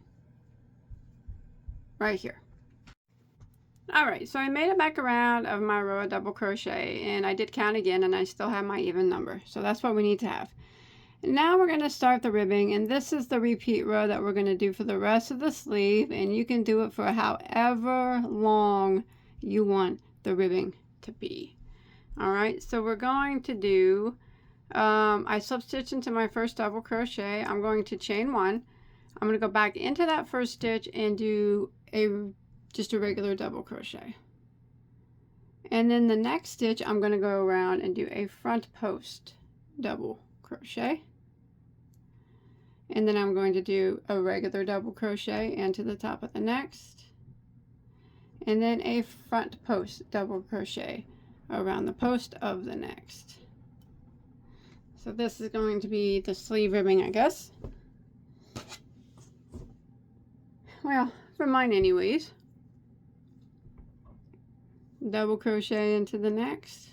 right here. Alright, so I made it back around of my row of double crochet, and I did count again, and I still have my even number. So that's what we need to have. Now we're going to start the ribbing, and this is the repeat row that we're going to do for the rest of the sleeve, and you can do it for however long you want the ribbing to be. Alright, so we're going to do, I slip stitch into my first double crochet. I'm going to chain 1. I'm going to go back into that first stitch and do just a regular double crochet. And then the next stitch, I'm going to go around and do a front post double crochet. And then I'm going to do a regular double crochet into the top of the next, and then a front post double crochet around the post of the next. So this is going to be the sleeve ribbing, I guess. Well, for mine anyways. Double crochet into the next,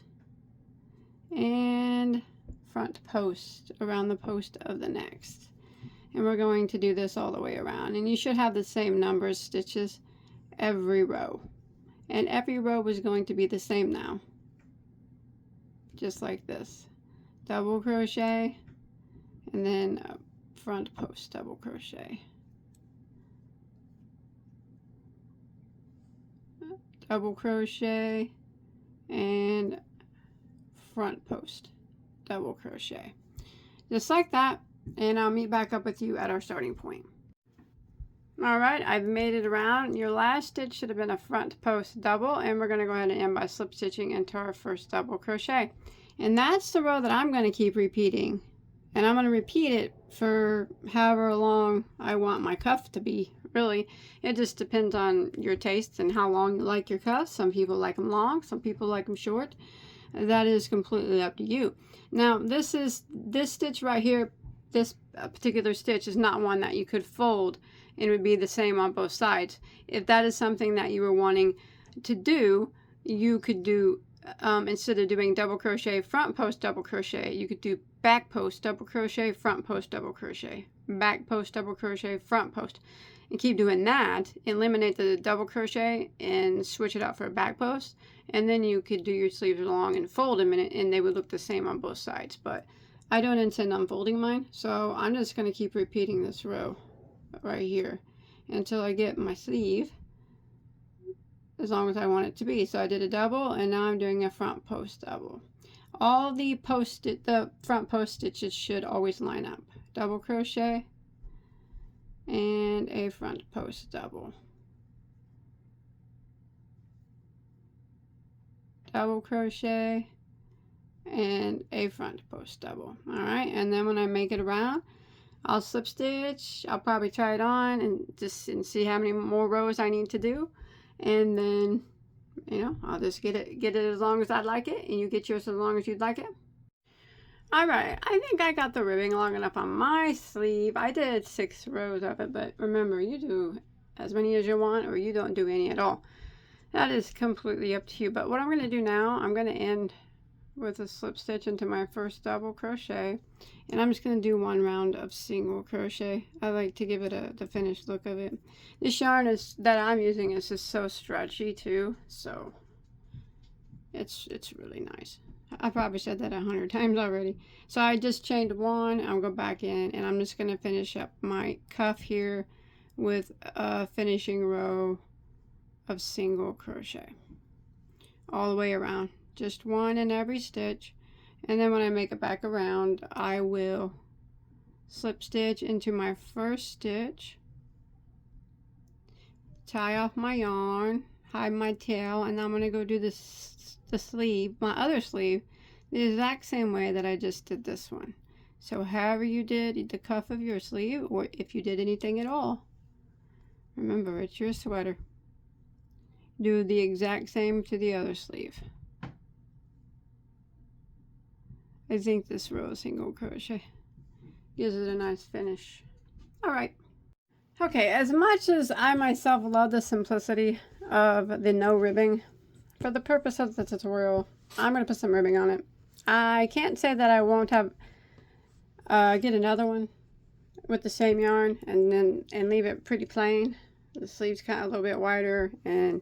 and front post around the post of the next. And we're going to do this all the way around, and you should have the same number of stitches every row, and every row is going to be the same now, just like this. Double crochet, and then a front post double crochet, double crochet, and front post double crochet. Just like that, and I'll meet back up with you at our starting point. Alright, I've made it around. Your last stitch should have been a front post double, and we're going to go ahead and end by slip stitching into our first double crochet. And that's the row that I'm going to keep repeating. And I'm going to repeat it for however long I want my cuff to be. Really, it just depends on your taste and how long you like your cuffs. Some people like them long, some people like them short. That is completely up to you. Now, this stitch right here, this particular stitch is not one that you could fold. It would be the same on both sides. If that is something that you were wanting to do, you could do, instead of doing double crochet, front post double crochet, you could do back post double crochet, front post double crochet, back post double crochet, front post. And keep doing that, eliminate the double crochet and switch it out for a back post. And then you could do your sleeves along and fold them in it, and they would look the same on both sides. But I don't intend on folding mine, so I'm just going to keep repeating this row right here until I get my sleeve as long as I want it to be. So I did a double, and now I'm doing a front post double. All the front post stitches should always line up. Double crochet and a front post double, double crochet and a front post double. All right, and then when I make it around, I'll slip stitch. I'll probably try it on and see how many more rows I need to do, and then, you know, I'll just get it as long as I'd like it, and you get yours as long as you'd like it. All right, I think I got the ribbing long enough on my sleeve. I did 6 rows of it, but remember, you do as many as you want, or you don't do any at all. That is completely up to you. But what I'm going to do now, I'm going to end with a slip stitch into my first double crochet, and I'm just going to do 1 round of single crochet. I like to give it the finished look of it. This yarn that I'm using is just so stretchy too, so it's really nice. I probably said that 100 times already. So I just chained 1. I'll go back in, and I'm just going to finish up my cuff here with a finishing row of single crochet all the way around. Just 1 in every stitch, and then when I make it back around, I will slip stitch into my first stitch, tie off my yarn, hide my tail, and I'm going to go do the sleeve, my other sleeve, the exact same way that I just did this one. So however you did the cuff of your sleeve, or if you did anything at all, remember, it's your sweater. Do the exact same to the other sleeve. I think this row of single crochet gives it a nice finish. All right. Okay, as much as I myself love the simplicity of the no ribbing, for the purpose of the tutorial, I'm going to put some ribbing on it. I can't say that I won't have get another one with the same yarn and leave it pretty plain. The sleeves kind of a little bit wider, and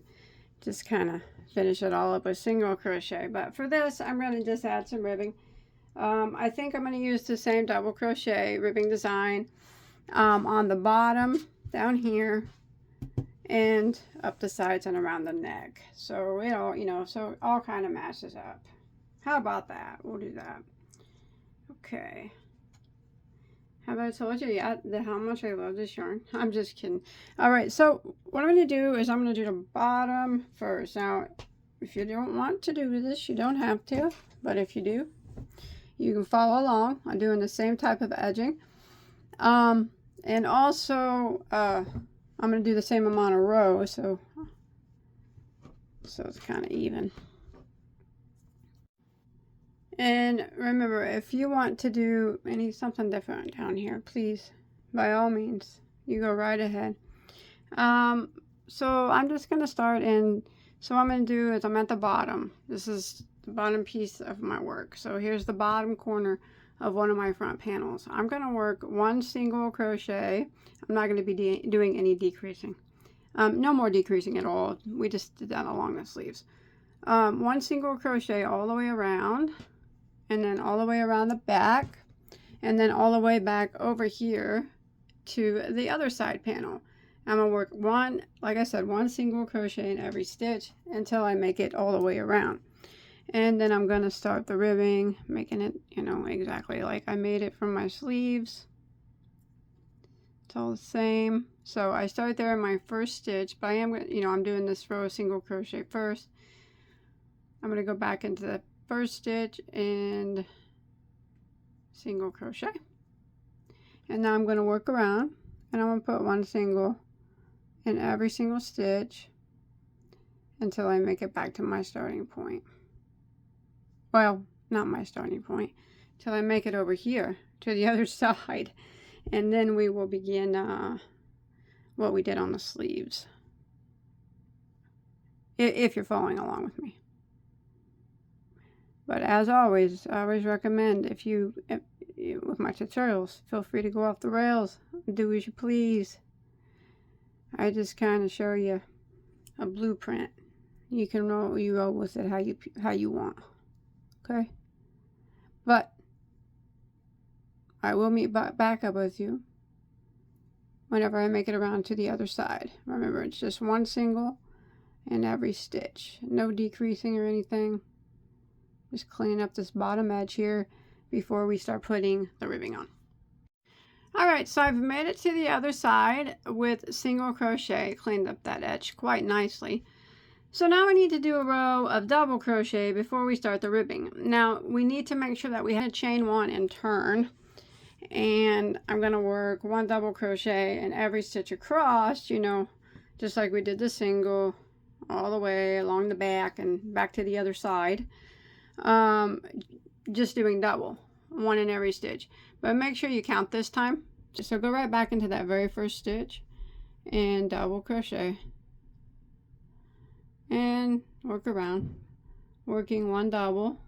just kind of finish it all up with single crochet. But for this, I'm going to just add some ribbing. I think I'm going to use the same double crochet ribbing design on the bottom down here and up the sides and around the neck, so it all, you know, so it all kind of matches up. How about that? We'll do that. Okay, have I told you yet how much I love this yarn? I'm just kidding. All right, so what I'm going to do is I'm going to do the bottom first. Now, if you don't want to do this, you don't have to, but if you do, you can follow along. I'm doing the same type of edging, and also I'm going to do the same amount of rows, so it's kind of even. And remember, if you want to do something different down here, please, by all means, you go right ahead. So I'm just going to start, and so what I'm going to do is I'm at the bottom. This is the bottom piece of my work. So here's the bottom corner of one of my front panels. I'm going to work 1 single crochet. I'm not going to be doing any decreasing. No more decreasing at all. We just did that along the sleeves. 1 single crochet all the way around, and then all the way around the back, and then all the way back over here to the other side panel. I'm going to work like I said, 1 single crochet in every stitch until I make it all the way around. And then I'm going to start the ribbing, making it, you know, exactly like I made it from my sleeves. It's all the same. So I start there in my first stitch, but I am, you know, I'm doing this row of single crochet first. I'm going to go back into the first stitch and single crochet. And now I'm going to work around, and I'm going to put one single in every single stitch until I make it back to my starting point. Well, not my starting point, till I make it over here to the other side, and then we will begin what we did on the sleeves, if you're following along with me. But as always, I always recommend, if you with my tutorials, feel free to go off the rails, do as you please. I just kind of show you a blueprint. You can roll with it how you want. Okay, but I will meet back up with you whenever I make it around to the other side. Remember, it's just one single in every stitch, no decreasing or anything. Just clean up this bottom edge here before we start putting the ribbing on. Alright, so I've made it to the other side with single crochet, cleaned up that edge quite nicely. So now we need to do a row of double crochet before we start the ribbing. Now we need to make sure that we have chain one and turn, and I'm going to work one double crochet in every stitch across, you know, just like we did the single, all the way along the back and back to the other side. Just doing double, one in every stitch, but make sure you count this time. So go right back into that very first stitch and double crochet and work around, working one double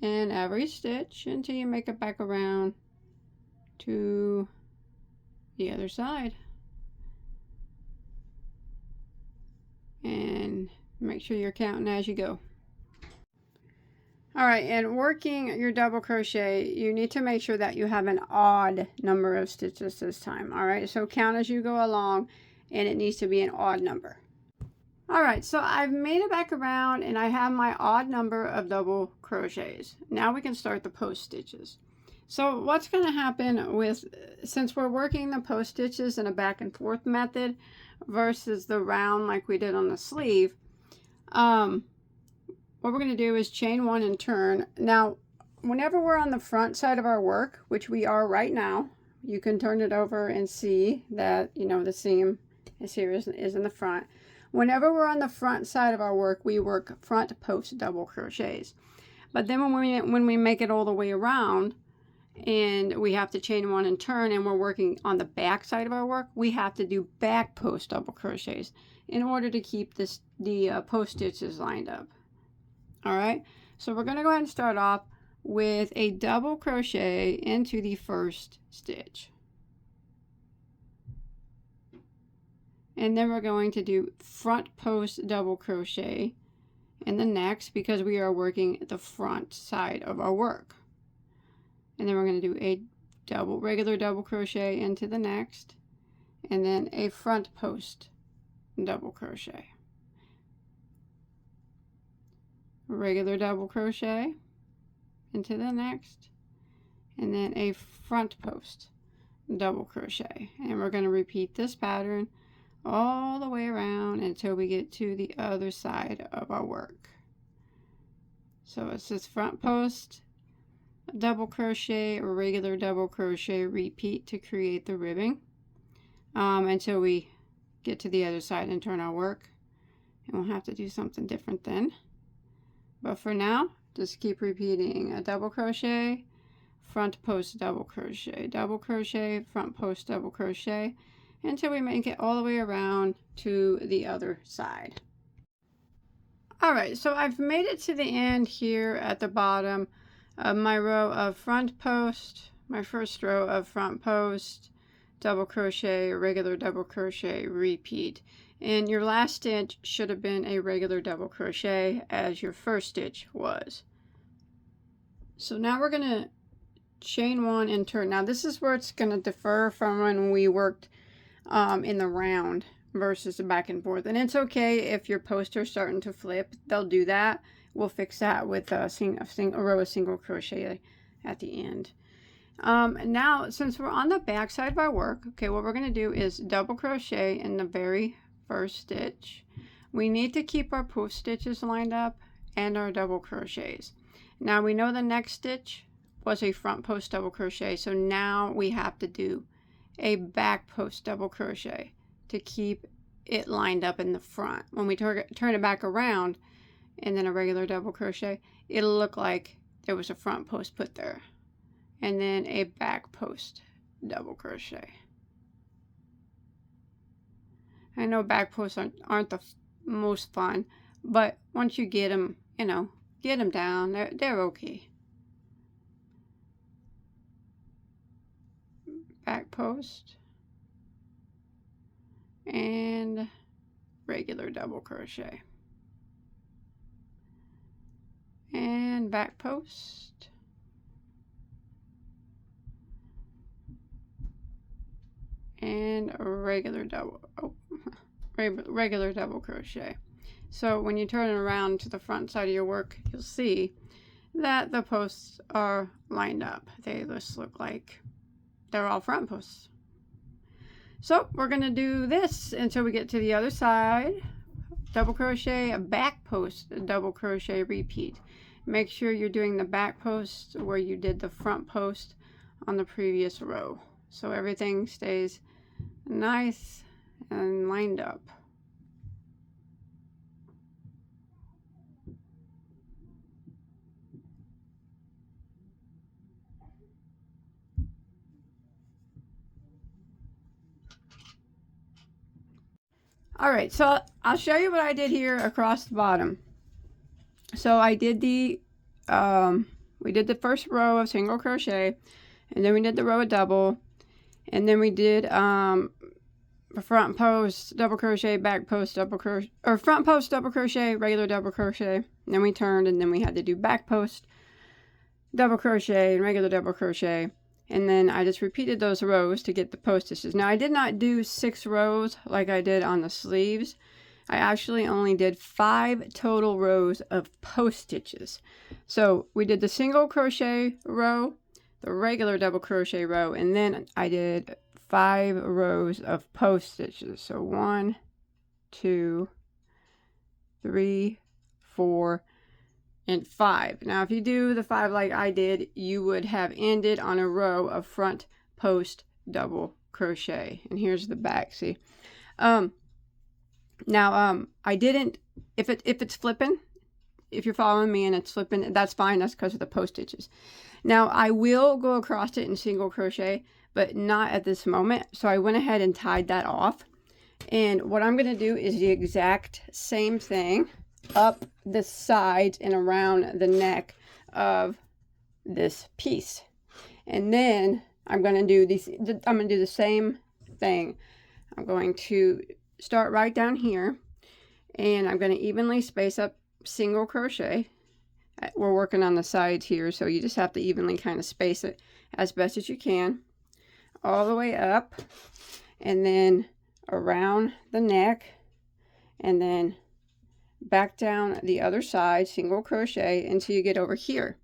in every stitch until you make it back around to the other side. And make sure you're counting as you go. Alright, and working your double crochet, you need to make sure that you have an odd number of stitches this time. Alright, so count as you go along, and it needs to be an odd number. Alright, so I've made it back around and I have my odd number of double crochets. Now we can start the post stitches. So what's going to happen with, since we're working the post stitches in a back and forth method versus the round like we did on the sleeve, what we're going to do is chain one and turn. Now, whenever we're on the front side of our work, which we are right now, you can turn it over and see that, you know, the seam is here, is in the front. Whenever we're on the front side of our work, we work front post double crochets. But then when we make it all the way around and we have to chain one and turn, and we're working on the back side of our work, we have to do back post double crochets in order to keep the post stitches lined up. All right, so we're going to go ahead and start off with a double crochet into the first stitch. And then we're going to do front post double crochet in the next, because we are working the front side of our work. And then we're going to do a regular double crochet into the next, and then a front post double crochet. Regular double crochet into the next, and then a front post double crochet. And we're going to repeat this pattern all the way around until we get to the other side of our work. So it's this front post double crochet or regular double crochet, repeat to create the ribbing until we get to the other side and turn our work. And we'll have to do something different then. But for now, just keep repeating a double crochet, front post double crochet, front post double crochet, until we make it all the way around to the other side. Alright, so I've made it to the end here at the bottom of my row of front post, my first row of front post, double crochet, regular double crochet, repeat. And your last stitch should have been a regular double crochet as your first stitch was. So now we're going to chain one and turn. Now this is where it's going to differ from when we worked in the round versus the back and forth. And it's okay if your posts are starting to flip, they'll do that. we'll fix that with a row of single crochet at the end. Now, since we're on the back side of our work, okay, what we're going to do is double crochet in the very first stitch. We need to keep our post stitches lined up and our double crochets. Now we know the next stitch was a front post double crochet, so now we have to do a back post double crochet to keep it lined up in the front. When we turn it back around and then a regular double crochet, it'll look like there was a front post put there, and then a back post double crochet. I know back posts aren't the most fun, but once you get them, you know, get them down, they're okay. Back post and regular double crochet and back post and a regular double crochet. So when you turn it around to the front side of your work, you'll see that the posts are lined up. They just look like they're all front posts. So we're going to do this until we get to the other side. Double crochet, a back post, a double crochet, repeat. Make sure you're doing the back post where you did the front post on the previous row, so everything stays nice and lined up. All right, so I'll show you what I did here across the bottom. So I did we did the first row of single crochet, and then we did the row of double, and then we did a front post double crochet, back post double crochet, or front post double crochet, regular double crochet, and then we turned, and then we had to do back post double crochet and regular double crochet. And then I just repeated those rows to get the post stitches. Now I did not do 6 rows like I did on the sleeves. I actually only did 5 total rows of post stitches. So we did the single crochet row, the regular double crochet row, and then I did 5 rows of post stitches. So 1, 2, 3, 4, and 5. Now if you do the 5 like I did, you would have ended on a row of front post double crochet. And here's the back, see. I didn't, if it's flipping, if you're following me and it's flipping, that's fine. That's because of the post stitches. Now I will go across it in single crochet, but not at this moment. So I went ahead and tied that off. And what I'm going to do is the exact same thing up the sides and around the neck of this piece. And then I'm going to do the same thing. I'm going to start right down here, and I'm going to evenly space up single crochet. We're working on the sides here, so you just have to evenly kind of space it as best as you can all the way up, and then around the neck, and then back down the other side, single crochet until you get over here.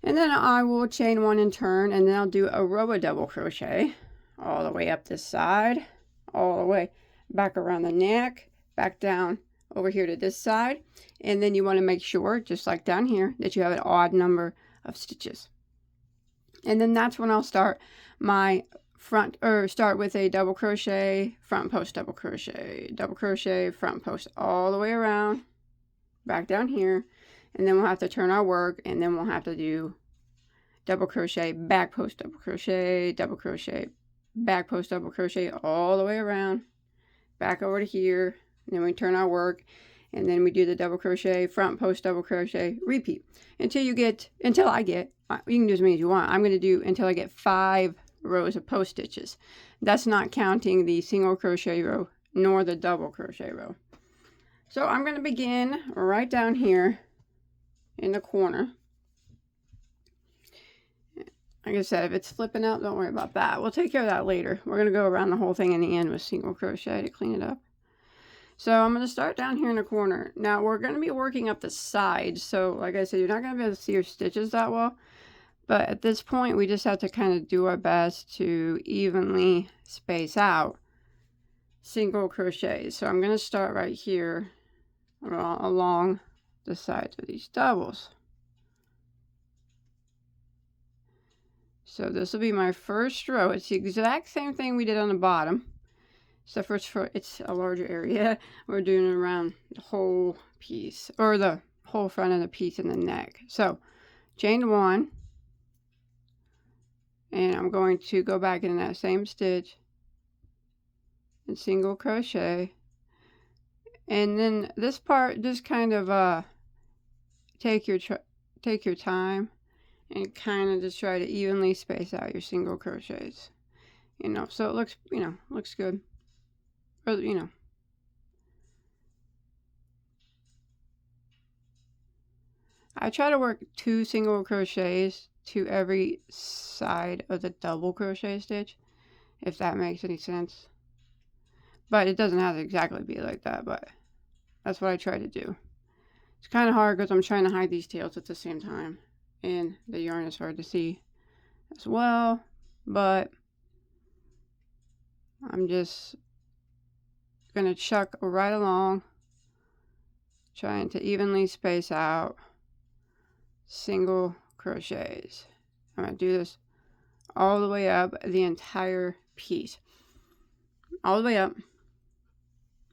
And then I will chain 1 and turn, and then I'll do a row of double crochet all the way up this side, all the way back around the neck, back down over here to this side. And then you want to make sure, just like down here, that you have an odd number of stitches. And then that's when I'll start my start with a double crochet, front post double crochet, front post all the way around, back down here, and then we'll have to turn our work, and then we'll have to do double crochet, back post double crochet, back post double crochet all the way around, back over to here, and then we turn our work, and then we do the double crochet, front post double crochet, repeat until I get, you can do as many as you want. I'm going to do until I get 5 rows of post stitches. That's not counting the single crochet row nor the double crochet row. So I'm going to begin right down here in the corner. Like I said, if it's flipping out, don't worry about that. We'll take care of that later. We're going to go around the whole thing in the end with single crochet to clean it up. So I'm going to start down here in the corner. Now we're going to be working up the sides. So like I said, you're not going to be able to see your stitches that well. But at this point, we just have to kind of do our best to evenly space out single crochets. So I'm going to start right here along the sides of these doubles. So this will be my first row. It's the exact same thing we did on the bottom. So first, it's a larger area. We're doing it around the whole piece, or the whole front of the piece and the neck. So chain 1, and I'm going to go back in that same stitch and single crochet. And then this part, just kind of take your time and kind of just try to evenly space out your single crochets. You know, so it looks, you know, looks good. Or, you know. I try to work 2 single crochets to every side of the double crochet stitch, if that makes any sense. But it doesn't have to exactly be like that, but that's what I try to do. It's kind of hard because I'm trying to hide these tails at the same time, and the yarn is hard to see as well, but I'm just gonna chuck right along, trying to evenly space out single crochets. I'm gonna do this all the way up the entire piece, all the way up.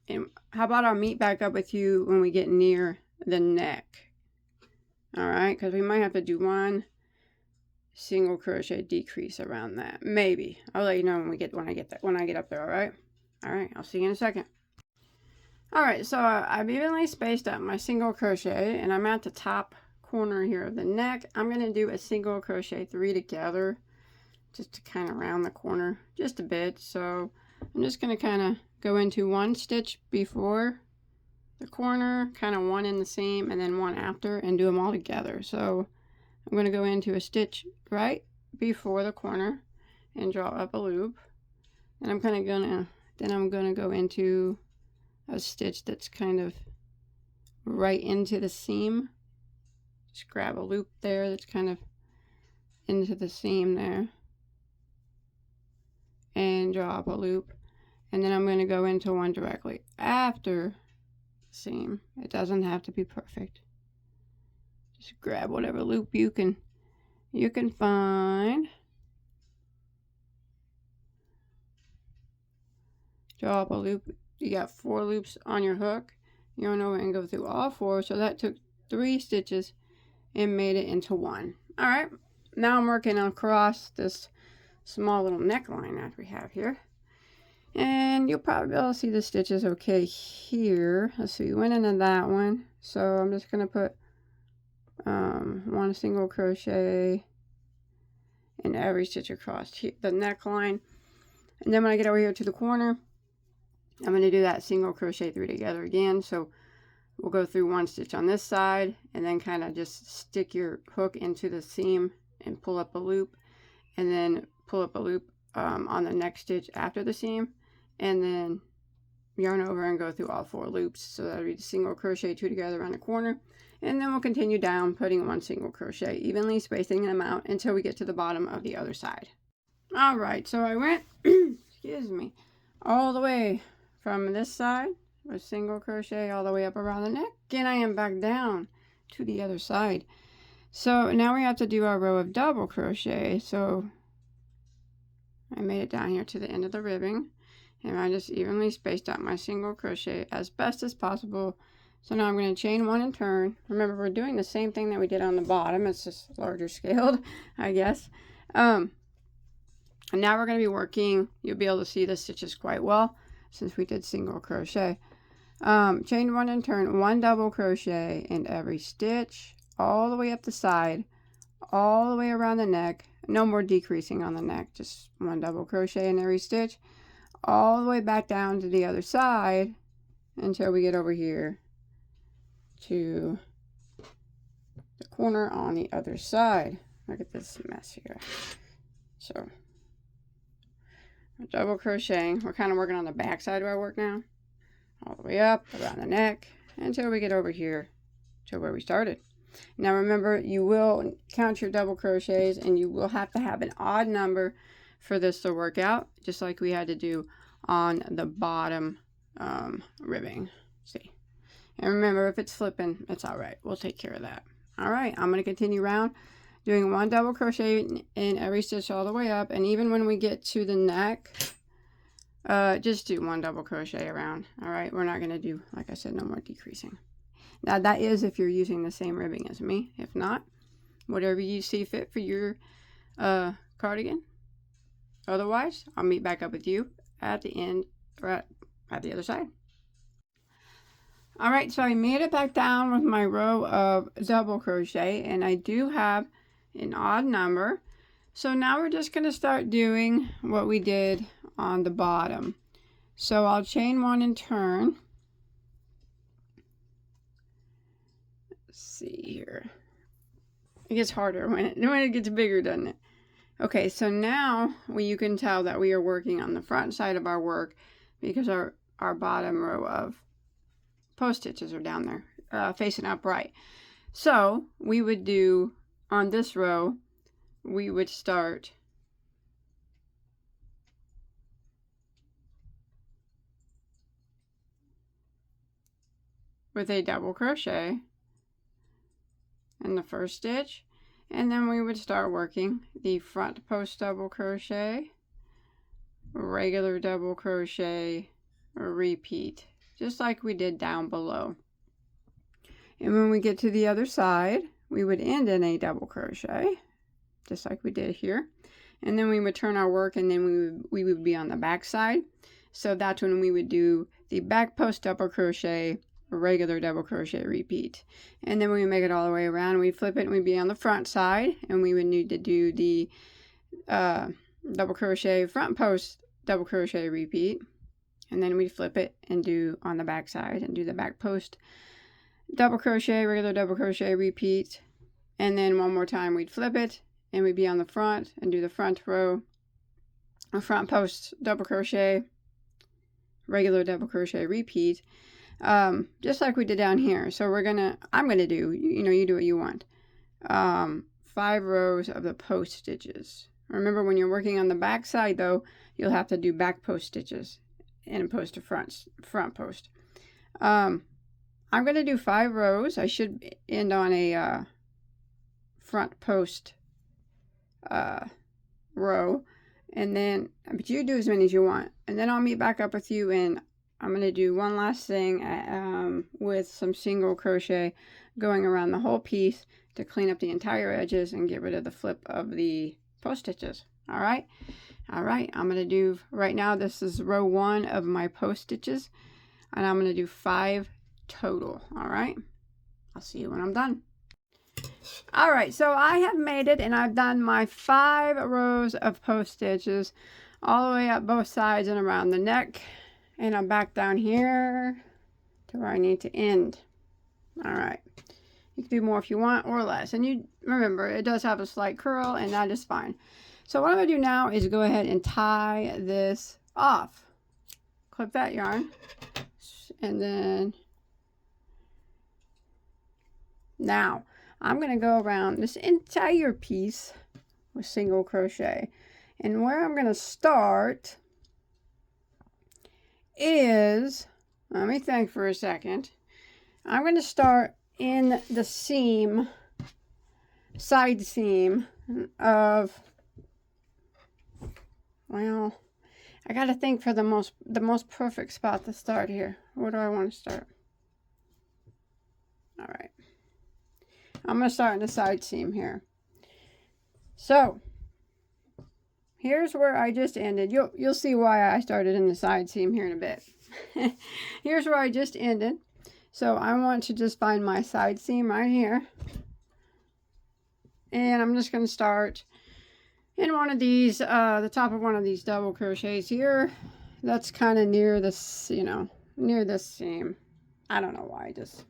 And how about I'll meet back up with you when we get near the neck? All right, because we might have to do 1 single crochet decrease around that. Maybe I'll let you know when I get up there. All right, I'll see you in a second. All right, so I've evenly spaced out my single crochet, and I'm at the top corner here of the neck. I'm going to do a single crochet 3 together, just to kind of round the corner just a bit. So I'm just going to kind of go into 1 stitch before the corner, kind of 1 in the seam, and then 1 after, and do them all together. So I'm going to go into a stitch right before the corner and draw up a loop, and I'm going to go into a stitch that's kind of right into the seam. Just grab a loop there that's kind of into the seam there, and draw up a loop, and then I'm going to go into 1 directly after the seam. It doesn't have to be perfect. Just grab whatever loop you can find. Draw up a loop. You got 4 loops on your hook. Yarn over and go through all 4. So that took 3 stitches and made it into 1. All right. Now I'm working across this small little neckline that we have here. And you'll probably be able to see the stitches okay here. Let's see, we went into that one. So I'm just going to put 1 single crochet in every stitch across the neckline. And then when I get over here to the corner, I'm going to do that single crochet 3 together again. So we'll go through 1 stitch on this side, and then kind of just stick your hook into the seam and pull up a loop, and then pull up a loop on the next stitch after the seam, and then yarn over and go through all 4 loops. So that'll be the single crochet 2 together around the corner, and then we'll continue down, putting 1 single crochet, evenly spacing them out until we get to the bottom of the other side. All right, so I went excuse me, all the way from this side with single crochet all the way up around the neck, and I am back down to the other side. So now we have to do our row of double crochet. So I made it down here to the end of the ribbing, and I just evenly spaced out my single crochet as best as possible. So now I'm going to chain 1 and turn. Remember, we're doing the same thing that we did on the bottom. It's just larger scaled, I guess. And now we're going to be working, you'll be able to see the stitches quite well since we did single crochet. Chain 1 and turn 1 double crochet in every stitch, all the way up the side, all the way around the neck. No more decreasing on the neck, just 1 double crochet in every stitch, all the way back down to the other side until we get over here to the corner on the other side. Look at this mess here. So double crocheting, we're kind of working on the back side of our work now. all the way up around the neck until we get over here to where we started. Now remember, you will count your double crochets, and you will have to have an odd number for this to work out, just like we had to do on the bottom ribbing. See, and remember, if it's flipping, it's all right. We'll take care of that. All right, I'm going to continue around doing 1 double crochet in every stitch all the way up, and even when we get to the neck, just do 1 double crochet around. All right, we're not going to do, like I said, no more decreasing. Now that is if you're using the same ribbing as me. If not, whatever you see fit for your cardigan. Otherwise, I'll meet back up with you at the end, or at the other side. All right, so I made it back down with my row of double crochet, and I do have an odd number. So now we're just going to start doing what we did on the bottom. So I'll chain 1 and turn. Let's see here. It gets harder when it gets bigger, doesn't it? Okay, so now you can tell that we are working on the front side of our work because our bottom row of post stitches are down there facing upright. So we would do on this row, we would start with a double crochet in the first stitch, and then we would start working the front post double crochet, regular double crochet, repeat, just like we did down below. And when we get to the other side, we would end in a double crochet, just like we did here. And then we would turn our work, and then we would be on the back side. So that's when we would do the back post double crochet, regular double crochet, repeat. And then we make it all the way around, we flip it, and we'd be on the front side, and we would need to do the double crochet, front post double crochet, repeat. And then we'd flip it and do on the back side and do the back post double crochet, regular double crochet, repeat. And then one more time we'd flip it, and we'd be on the front and do the front row, a front post double crochet, regular double crochet, repeat, just like we did down here. So I'm gonna do, you do what you want, 5 rows of the post stitches. Remember, when you're working on the back side though, you'll have to do back post stitches and post to front post. I'm gonna do 5 rows. I should end on a front post row, and then, but you do as many as you want, and then I'll meet back up with you, and I'm going to do one last thing with some single crochet going around the whole piece to clean up the entire edges and get rid of the flip of the post stitches. All right, I'm going to do, right now this is row 1 of my post stitches, and I'm going to do 5 total. All right, I'll see you when I'm done. All right, so I have made it, and I've done my 5 rows of post stitches all the way up both sides and around the neck, and I'm back down here to where I need to end. All right, you can do more if you want or less, and you remember it does have a slight curl, and that is fine. So what I'm going to do now is go ahead and tie this off. Clip that yarn, and then now I'm going to go around this entire piece with single crochet. And where I'm going to start is, let me think for a second. I'm going to start in the seam, side seam of, well, I got to think for the most perfect spot to start here. Where do I want to start? All right. I'm going to start in the side seam here. So here's where I just ended. You'll see why I started in the side seam here in a bit. Here's where I just ended. So I want to just find my side seam right here. And I'm just going to start in one of these, the top of one of these double crochets here. That's kind of near this, near this seam. I don't know why, just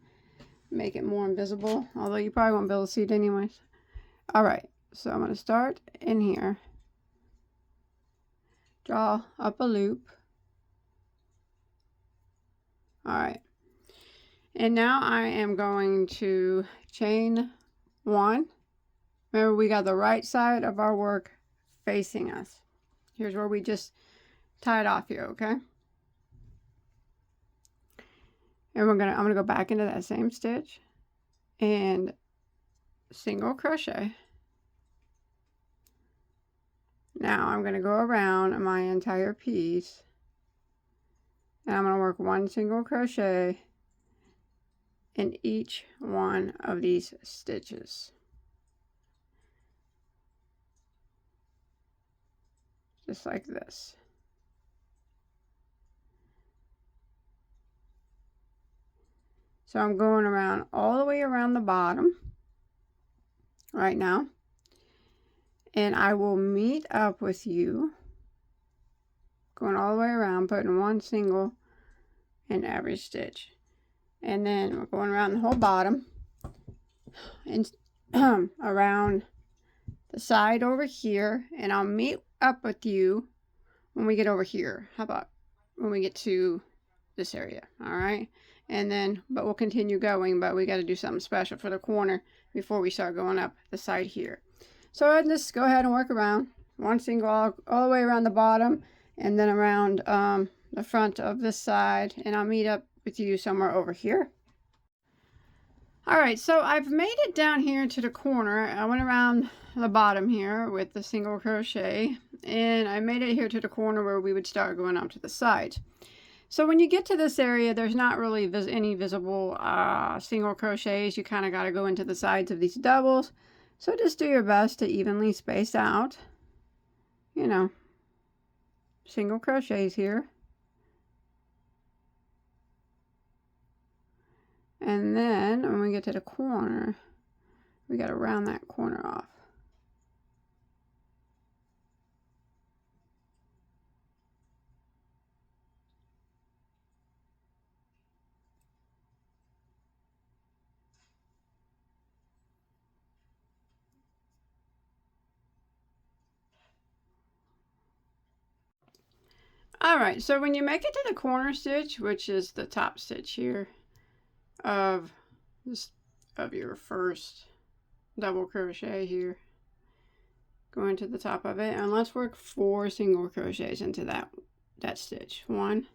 make it more invisible, although you probably won't be able to see it anyways. All right, so I'm going to start in here, draw up a loop All right. And now I am going to chain 1. Remember, we got the right side of our work facing us. Here's where we just tied off here, okay? And I'm gonna go back into that same stitch and single crochet. Now I'm gonna go around my entire piece and I'm gonna work 1 single crochet in each one of these stitches. Just like this. So I'm going around all the way around the bottom right now. And I will meet up with you going all the way around, putting 1 single in every stitch. And then we're going around the whole bottom and around the side over here, and I'll meet up with you when we get over here. How about when we get to this area? All right. And then, but we'll continue going, but we got to do something special for the corner before we start going up the side here. So I'll just go ahead and work around 1 single all the way around the bottom, and then around the front of this side, and I'll meet up with you somewhere over here. All right, so I've made it down here to the corner. I went around the bottom here with the single crochet, and I made it here to the corner where we would start going up to the sides. So when you get to this area, there's not really any visible single crochets. You kind of got to go into the sides of these doubles. So just do your best to evenly space out, you know, single crochets here. And then when we get to the corner, we got to round that corner off. All right, so when you make it to the corner stitch, which is the top stitch here of your first double crochet here, going to the top of it, and let's work 4 single crochets into that stitch. 1,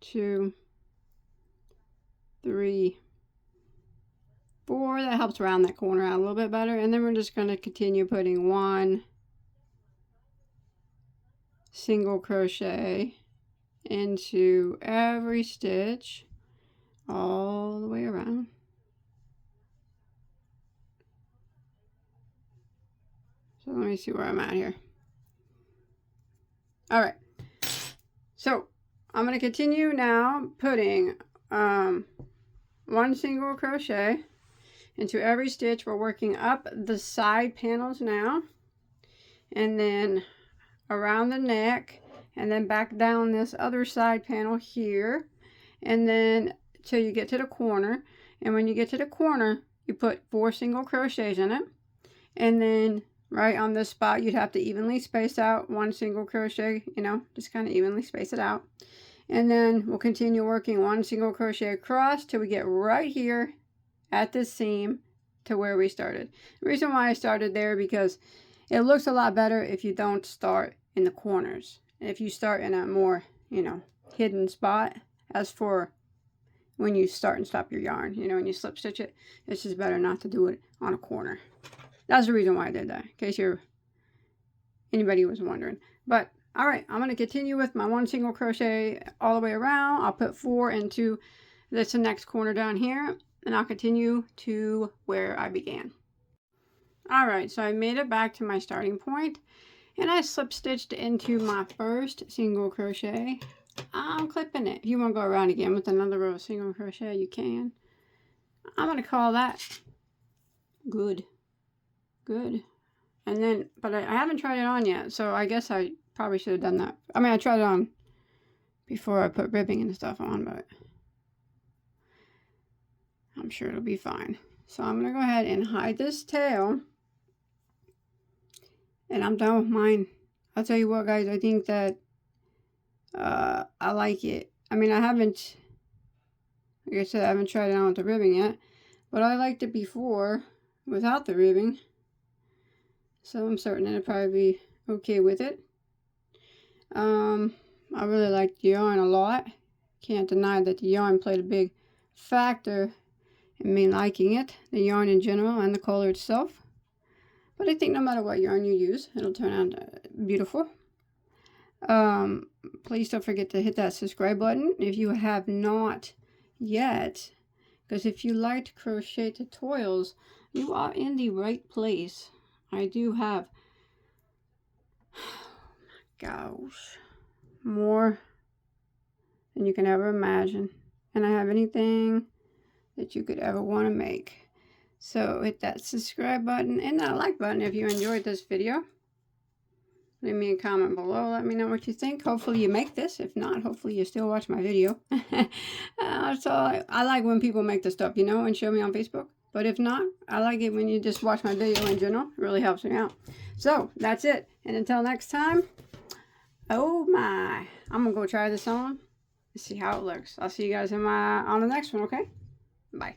2, 3, 4. That helps round that corner out a little bit better. And then we're just going to continue putting 1 single crochet into every stitch all the way around. So let me see where I'm at here. All right, so I'm going to continue now putting 1 single crochet into every stitch. We're working up the side panels now, and then around the neck, and then back down this other side panel here, and then till you get to the corner. And when you get to the corner, you put 4 single crochets in it, and then right on this spot you'd have to evenly space out 1 single crochet, you know, just kind of evenly space it out. And then we'll continue working 1 single crochet across till we get right here at this seam to where we started. The reason why I started there, because it looks a lot better if you don't start in the corners. If you start in a more, you know, hidden spot. As for when you start and stop your yarn, you know, when you slip stitch it, it's just better not to do it on a corner. That's the reason why I did that, in case anybody was wondering. But all right, I'm going to continue with my 1 single crochet all the way around. I'll put 4 into this next corner down here, and I'll continue to where I began. All right, so I made it back to my starting point, and I slip stitched into my first single crochet. I'm clipping it. If you want to go around again with another row of single crochet, you can. I'm going to call that good. Good. And then, but I haven't tried it on yet, so I guess I probably should have done that. I mean, I tried it on before I put ribbing and stuff on, but I'm sure it'll be fine. So I'm going to go ahead and hide this tail. And I'm done with mine. I'll tell you what, guys, I think that I like it I mean, I haven't, like I said, I haven't tried it on with the ribbing yet, but I liked it before without the ribbing, so I'm certain it'll probably be okay with it. I really like the yarn a lot. Can't deny that the yarn played a big factor in me liking it, the yarn in general and the color itself. But I think no matter what yarn you use, it'll turn out beautiful. Please don't forget to hit that subscribe button if you have not yet, because if you like crochet tutorials, you are in the right place. I do have, oh my gosh, more than you can ever imagine, and I have anything that you could ever want to make. So hit that subscribe button and that like button if you enjoyed this video. Leave me a comment below. Let me know what you think. Hopefully you make this. If not, hopefully you still watch my video. So I like when people make the stuff, you know, and show me on Facebook. But if not, I like it when you just watch my video in general. It really helps me out. So that's it. And until next time, oh my, I'm going to go try this on and see how it looks. I'll see you guys on the next one, okay? Bye.